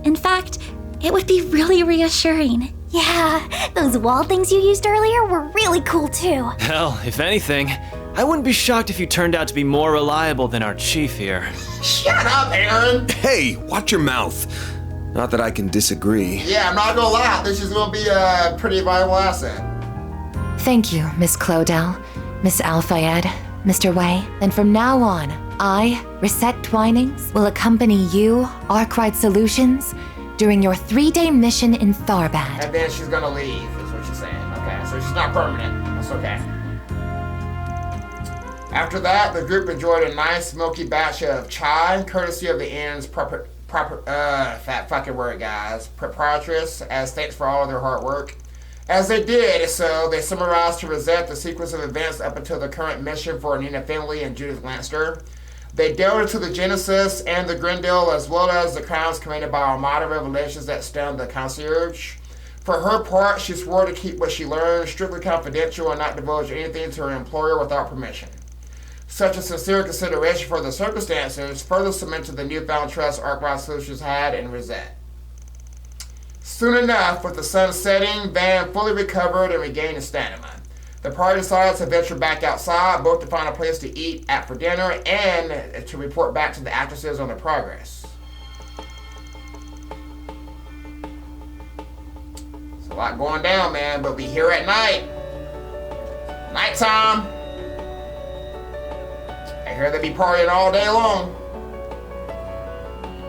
In fact, it would be really reassuring. Yeah, those wall things you used earlier were really cool too. Hell, if anything, I wouldn't be shocked if you turned out to be more reliable than our chief here. Shut up, Aaron! Hey, watch your mouth. Not that I can disagree. Yeah, I'm not gonna lie, this is gonna be a pretty viable asset. Thank you, Miss Clodell, Miss Alfayed, Mr. Wei. Then from now on, I, Reset Twinings, will accompany you, Arkwright Solutions, during your 3-day mission in Tharbad. And then she's gonna leave, is what she's saying. Okay, so she's not permanent. That's okay. After that, the group enjoyed a nice milky batch of chai, courtesy of the inn's that fucking word, guys, proprietress, as thanks for all of their hard work. As they did so, they summarized to Rosette the sequence of events up until the current mission for Nina Finley and Judith Lanster. They delved into the Genesis and the Grendel, as well as the crimes committed by Armada revelations that stunned the concierge. For her part, she swore to keep what she learned strictly confidential and not divulge anything to her employer without permission. Such a sincere consideration for the circumstances further cemented the newfound trust Arkwright Solutions had in Rosette. Soon enough, with the sun setting, Van fully recovered and regained his stamina. The party decided to venture back outside, both to find a place to eat at for dinner and to report back to the actresses on their progress. There's a lot going down, man, but we here at night. Nighttime. I hear they be partying all day long.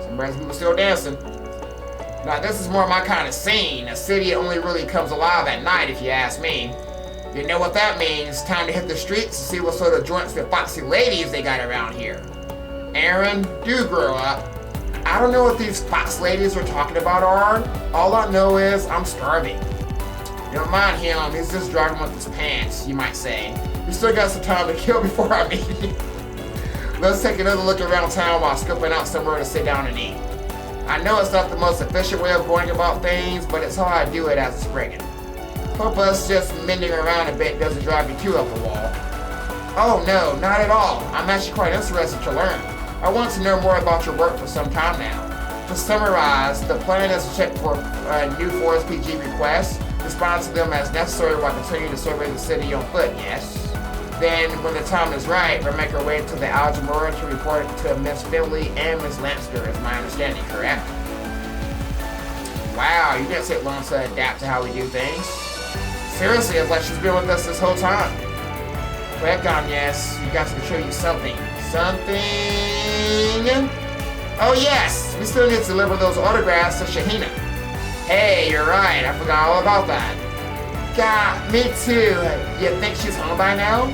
Some random people still dancing. Now this is more my kind of scene. A city only really comes alive at night, if you ask me. You know what that means. Time to hit the streets to see what sort of joints with foxy ladies they got around here. Aaron, do grow up. I don't know what these fox ladies are talking about are. All I know is I'm starving. Don't mind him, he's just driving with his pants, you might say. We still got some time to kill before I meet him. Let's take another look around town while scoping out somewhere to sit down and eat. I know it's not the most efficient way of going about things, but it's how I do it as a Spriggan. Hope us just mending around a bit doesn't drive you too up the wall. Oh no, not at all. I'm actually quite interested to learn. I want to know more about your work for some time now. To summarize, the plan is to check for new 4SPG requests, respond to them as necessary while continuing to survey the city on foot, yes? Then, when the time is right, we'll make our way to the Algemora to report to Miss Finley and Miss Lanster, is my understanding, correct? Wow, you didn't take long to adapt to how we do things. Seriously, it's like she's been with us this whole time. Well, yes, you got to show you something. Something? Oh yes, we still need to deliver those autographs to Shahina. Hey, you're right, I forgot all about that. God, me too. You think she's home by now?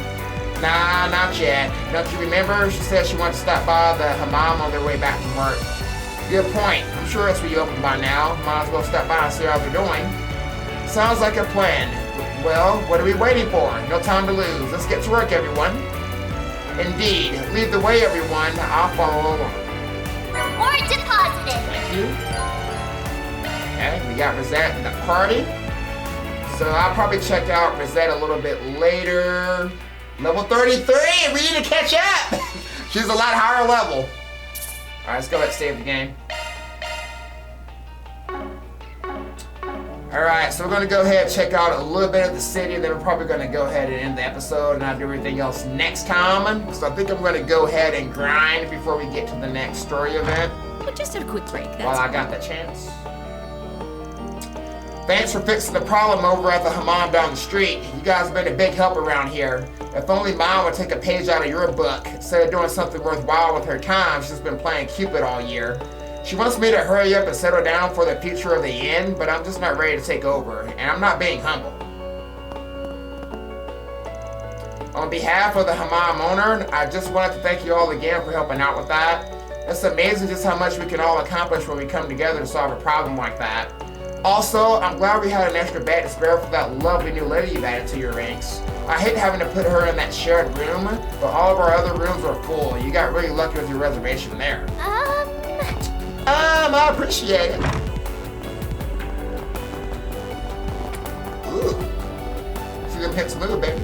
Nah, not yet. Don't you remember? She said she wanted to stop by the hammam on their way back from work. Good point. I'm sure it's reopened by now. Might as well stop by and see how they're doing. Sounds like a plan. Well, what are we waiting for? No time to lose. Let's get to work, everyone. Indeed. Lead the way, everyone. I'll follow along. Reward deposited. Thank you. Okay, we got Rosette in the party. So I'll probably check out Rosette a little bit later. Level 33, we need to catch up. She's a lot higher level. All right, let's go ahead and save the game. All right, so we're gonna go ahead and check out a little bit of the city, and then we're probably gonna go ahead and end the episode, and I'll do everything else next time. So I think I'm gonna go ahead and grind before we get to the next story event. But just a quick break. While I got the chance. Thanks for fixing the problem over at the hammam down the street. You guys have been a big help around here. If only Mom would take a page out of your book. Instead of doing something worthwhile with her time, she's been playing Cupid all year. She wants me to hurry up and settle down for the future of the inn, but I'm just not ready to take over, and I'm not being humble. On behalf of the hammam owner, I just wanted to thank you all again for helping out with that. It's amazing just how much we can all accomplish when we come together to solve a problem like that. Also, I'm glad we had an extra bed to spare for that lovely new lady you've added to your ranks. I hate having to put her in that shared room, but all of our other rooms are full. You got really lucky with your reservation there. I appreciate it. Ooh. See them hips move, baby.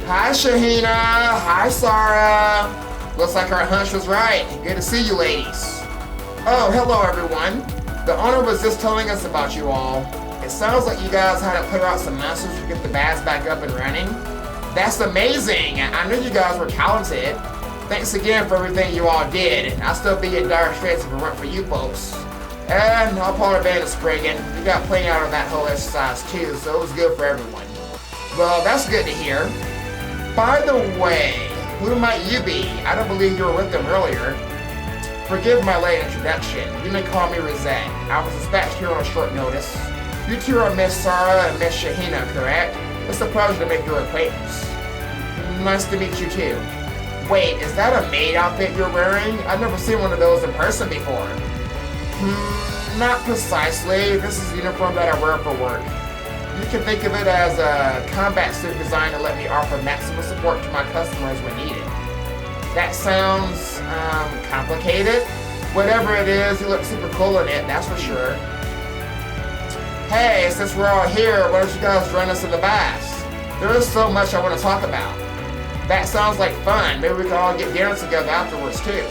Hi, Shahina. Hi, Sarah. Looks like our hunch was right. Good to see you, ladies. Oh, hello, everyone. The owner was just telling us about you all. It sounds like you guys had to clear out some muscles to get the baths back up and running. That's amazing. I knew you guys were talented. Thanks again for everything you all did. I'll still be in dire straits if it weren't for you folks. And I'll pull our band of Spriggan. We got plenty out of that whole exercise too, so it was good for everyone. Well, that's good to hear. By the way, who might you be? I don't believe you were with them earlier. Forgive my late introduction. You may call me Rosette. I was dispatched here on short notice. You two are Miss Sarah and Miss Shahina, correct? It's a pleasure to make your acquaintance. Nice to meet you too. Wait, is that a maid outfit you're wearing? I've never seen one of those in person before. Not precisely. This is the uniform that I wear for work. You can think of it as a combat suit designed to let me offer maximum support to my customers when needed. That sounds, complicated. Whatever it is, you look super cool in it, that's for sure. Hey, since we're all here, why don't you guys join us in the baths? There is so much I want to talk about. That sounds like fun. Maybe we can all get dinner together afterwards too.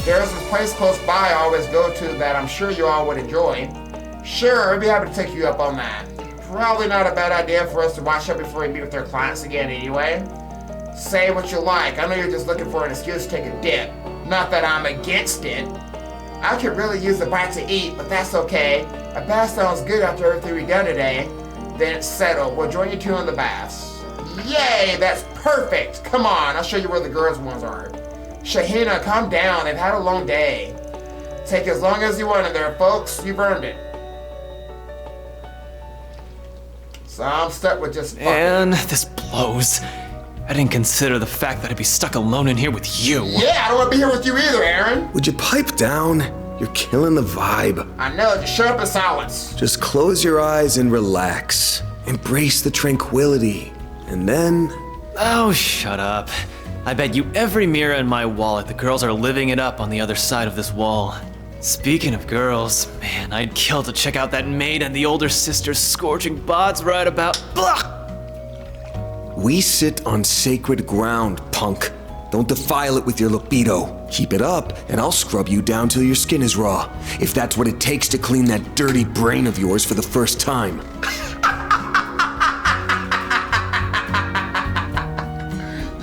There's this place close by I always go to that I'm sure you all would enjoy. Sure, I'd be happy to take you up on that. Probably not a bad idea for us to watch up before we meet with their clients again anyway. Say what you like. I know you're just looking for an excuse to take a dip. Not that I'm against it. I could really use a bite to eat, but that's okay. A bath sounds good after everything we've done today. Then it's settled. We'll join you two in the baths. Yay, that's perfect. Come on, I'll show you where the girls' ones are. Shahina, calm down. They've had a long day. Take as long as you want in there, folks. You've earned it. So I'm stuck with just fucking. And this blows. I didn't consider the fact that I'd be stuck alone in here with you. Yeah, I don't want to be here with you either, Aaron. Would you pipe down? You're killing the vibe. I know, just shut up in silence. Just close your eyes and relax. Embrace the tranquility. And then... Oh, shut up. I bet you every mirror in my wallet the girls are living it up on the other side of this wall. Speaking of girls, man, I'd kill to check out that maid and the older sister's scorching bods right about... Blah! We sit on sacred ground, punk. Don't defile it with your libido. Keep it up, and I'll scrub you down till your skin is raw. If that's what it takes to clean that dirty brain of yours for the first time.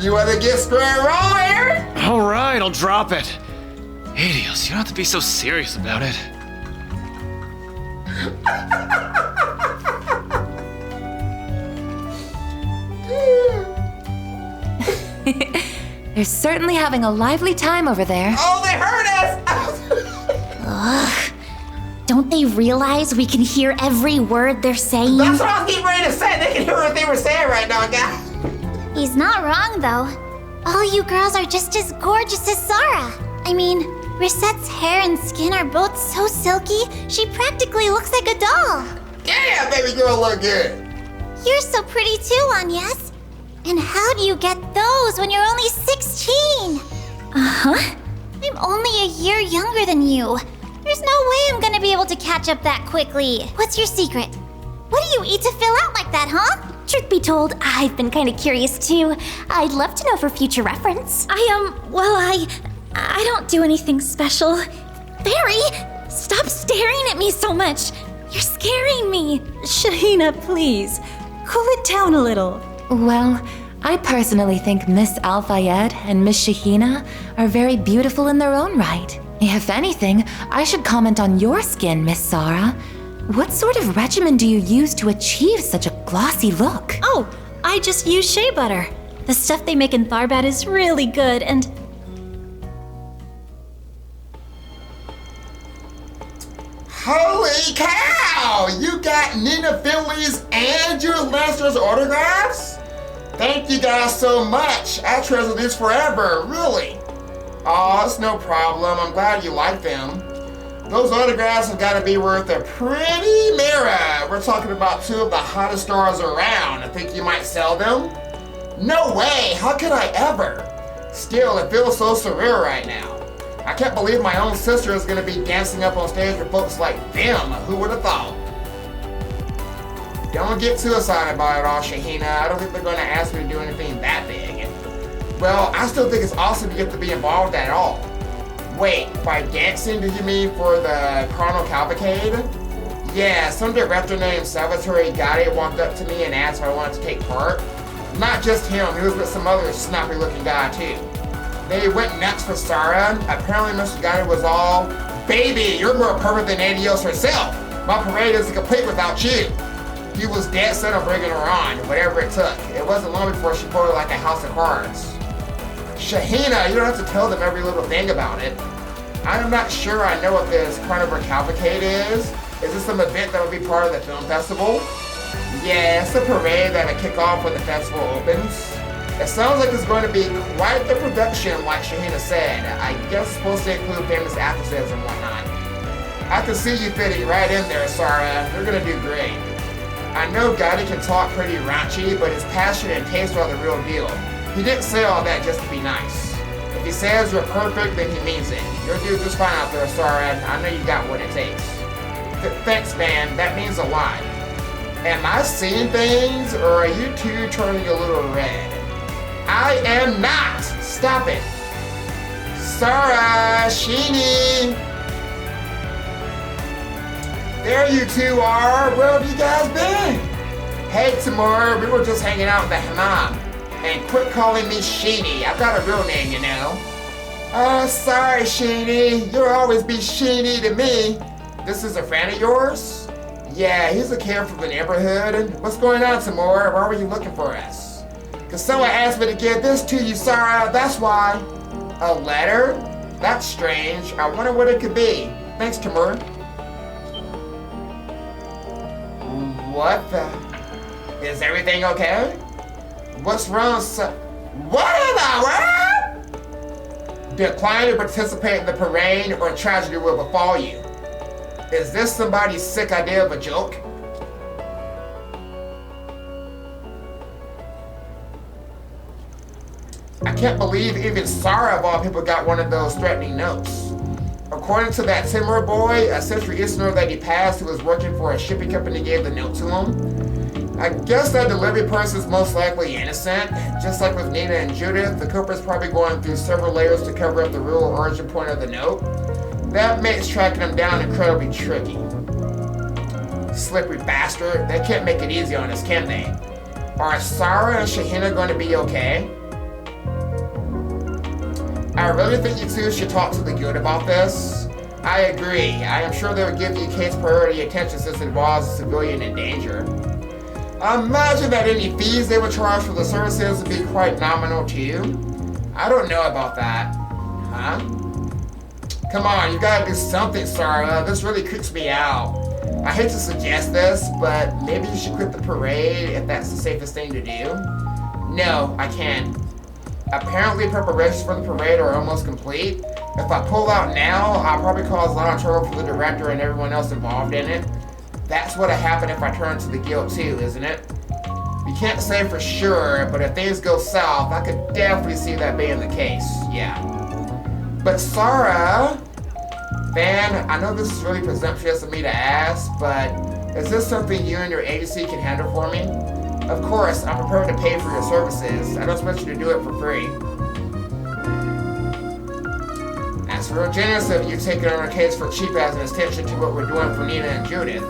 You want to get square raw, Aaron? All right, I'll drop it. Adios, you don't have to be so serious about it. They're certainly having a lively time over there. Oh, they heard us! Ugh. Don't they realize we can hear every word they're saying? That's what I was getting ready to say. They can hear what they were saying right now, guys. He's not wrong, though. All you girls are just as gorgeous as Sarah. I mean, Rosette's hair and skin are both so silky, she practically looks like a doll. Damn, baby girl look good. You're so pretty too, Agnes. And how do you get those when you're only 16? Uh-huh. I'm only a year younger than you. There's no way I'm gonna be able to catch up that quickly. What's your secret? What do you eat to fill out like that, huh? Truth be told, I've been kind of curious too. I'd love to know for future reference. I don't do anything special. Barry, stop staring at me so much. You're scaring me. Shahina, please. Cool it down a little. Well, I personally think Miss Al-Fayed and Miss Shahina are very beautiful in their own right. If anything, I should comment on your skin, Miss Sarah. What sort of regimen do you use to achieve such a glossy look? Oh, I just use shea butter. The stuff they make in Tharbad is really good and... Holy cow! You got Nina Finley's and Jude Lancer's autographs? Thank you guys so much. I treasure these forever, really. Aw, it's no problem. I'm glad you like them. Those autographs have got to be worth a pretty mirror. We're talking about two of the hottest stars around. I think you might sell them? No way! How could I ever? Still, it feels so surreal right now. I can't believe my own sister is going to be dancing up on stage with folks like them. Who would have thought? Don't get too excited about it all, Shahina. I don't think they're going to ask me to do anything that big. Well, I still think it's awesome to get to be involved at all. Wait, by dancing, did you mean for the Chrono Cavalcade? Yeah, some director named Salvatore Gatti walked up to me and asked if I wanted to take part. Not just him, he was with some other snappy looking guy too. They went nuts for Sarah. Apparently Mr. Gatti was all, "Baby, you're more perfect than Adios herself. My parade isn't complete without you." He was dead set on bringing her on, whatever it took. It wasn't long before she pulled her like a house of cards. Shahina, you don't have to tell them every little thing about it. I'm not sure I know what this Carnival Cavalcade is. Is this some event that will be part of the film festival? Yeah, it's a parade that will kick off when the festival opens. It sounds like it's going to be quite the production, like Shahina said. I guess it's supposed to include famous actresses and whatnot. I can see you fitting right in there, Sarah. You're gonna do great. I know Gotti can talk pretty raunchy, but his passion and taste are the real deal. He didn't say all that just to be nice. If he says you're perfect, then he means it. You're doing just fine out there, Sarah. I know you got what it takes. Thanks, man. That means a lot. Am I seeing things, or are you two turning a little red? I am not! Stop it! Sarah! Sheenie! There you two are! Where have you guys been? Hey, Timur, we were just hanging out in the hammam. And quit calling me Sheenie. I've got a real name, you know. Oh, sorry, Sheenie. You'll always be Sheenie to me. This is a friend of yours? Yeah, he's a kid from the neighborhood. What's going on, Timur? Why were you looking for us? Because someone asked me to give this to you, Sarah. That's why. A letter? That's strange. I wonder what it could be. Thanks, Timur. What the? Is everything okay? What's wrong, sir? What in the world? Decline to participate in the parade or tragedy will befall you. Is this somebody's sick idea of a joke? I can't believe even Sarah of all people got one of those threatening notes. According to that Timur boy, a Central Easterner that he passed who was working for a shipping company gave the note to him. I guess that delivery person's most likely innocent. Just like with Nina and Judith, the culprit's probably going through several layers to cover up the real origin point of the note. That makes tracking them down incredibly tricky. Slippery bastard. They can't make it easy on us, can they? Are Sarah and Shahina going to be okay? I really think you two should talk to the guild about this. I agree. I am sure they would give you case priority attention since it involves a civilian in danger. I imagine that any fees they would charge for the services would be quite nominal too. I don't know about that. Huh? Come on, you gotta do something, Sarah. This really creeps me out. I hate to suggest this, but maybe you should quit the parade if that's the safest thing to do. No, I can't. Apparently preparations for the parade are almost complete. If I pull out now, I'll probably cause a lot of trouble for the director and everyone else involved in it. That's what'll happen if I turn to the guild too, isn't it? You can't say for sure, but if things go south, I could definitely see that being the case, yeah. But Sarah, Fan, I know this is really presumptuous of me to ask, but is this something you and your agency can handle for me? Of course, I'm prepared to pay for your services. I don't expect you to do it for free. That's real generous of you taking on our case for cheap as an extension to what we're doing for Nina and Judith.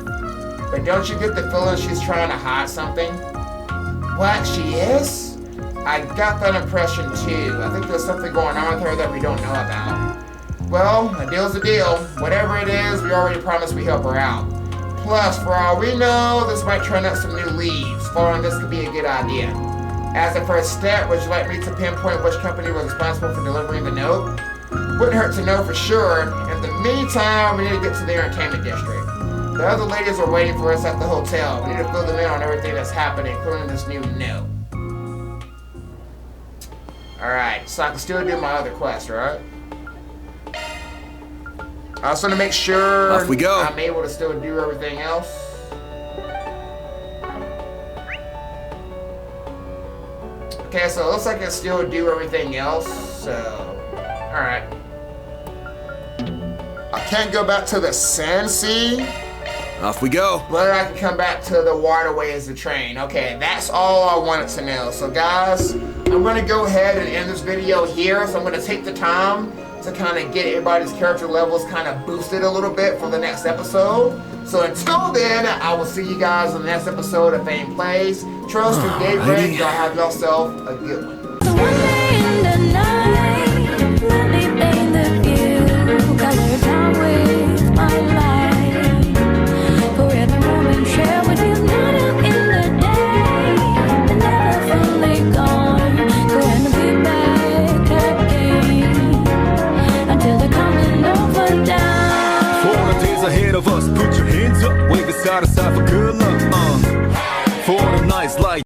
But don't you get the feeling she's trying to hide something? What, she is? I got that impression too. I think there's something going on with her that we don't know about. Well, a deal's a deal. Whatever it is, we already promised we help her out. Plus, for all we know, this might turn up some new leads. Following this could be a good idea. As a first step, would you like me to pinpoint which company was responsible for delivering the note? Wouldn't hurt to know for sure. In the meantime, we need to get to the entertainment district. The other ladies are waiting for us at the hotel. We need to fill them in on everything that's happening, including this new note. Alright, so I can still do my other quest, right? I also want to make sure Off we go. I'm able to still do everything else. Okay, so it looks like I can still do everything else, so... Alright. I can't go back to the Sand Sea. Off we go. But I can come back to the waterways of the train. Okay, that's all I wanted to know. So guys, I'm going to go ahead and end this video here. So I'm going to take the time to kind of get everybody's character levels kind of boosted a little bit for the next episode. So until then, I will see you guys in the next episode of Fame Plays. Trails to Daybreak. Y'all have yourself a good one. So one day in the night, let me paint the view, color down with my light. For every moment share with you, not out in the day, but never fully gone. Going to be back again until the coming over down. For the days ahead of us, put your hands up, wave it side to side for good luck. For the nights like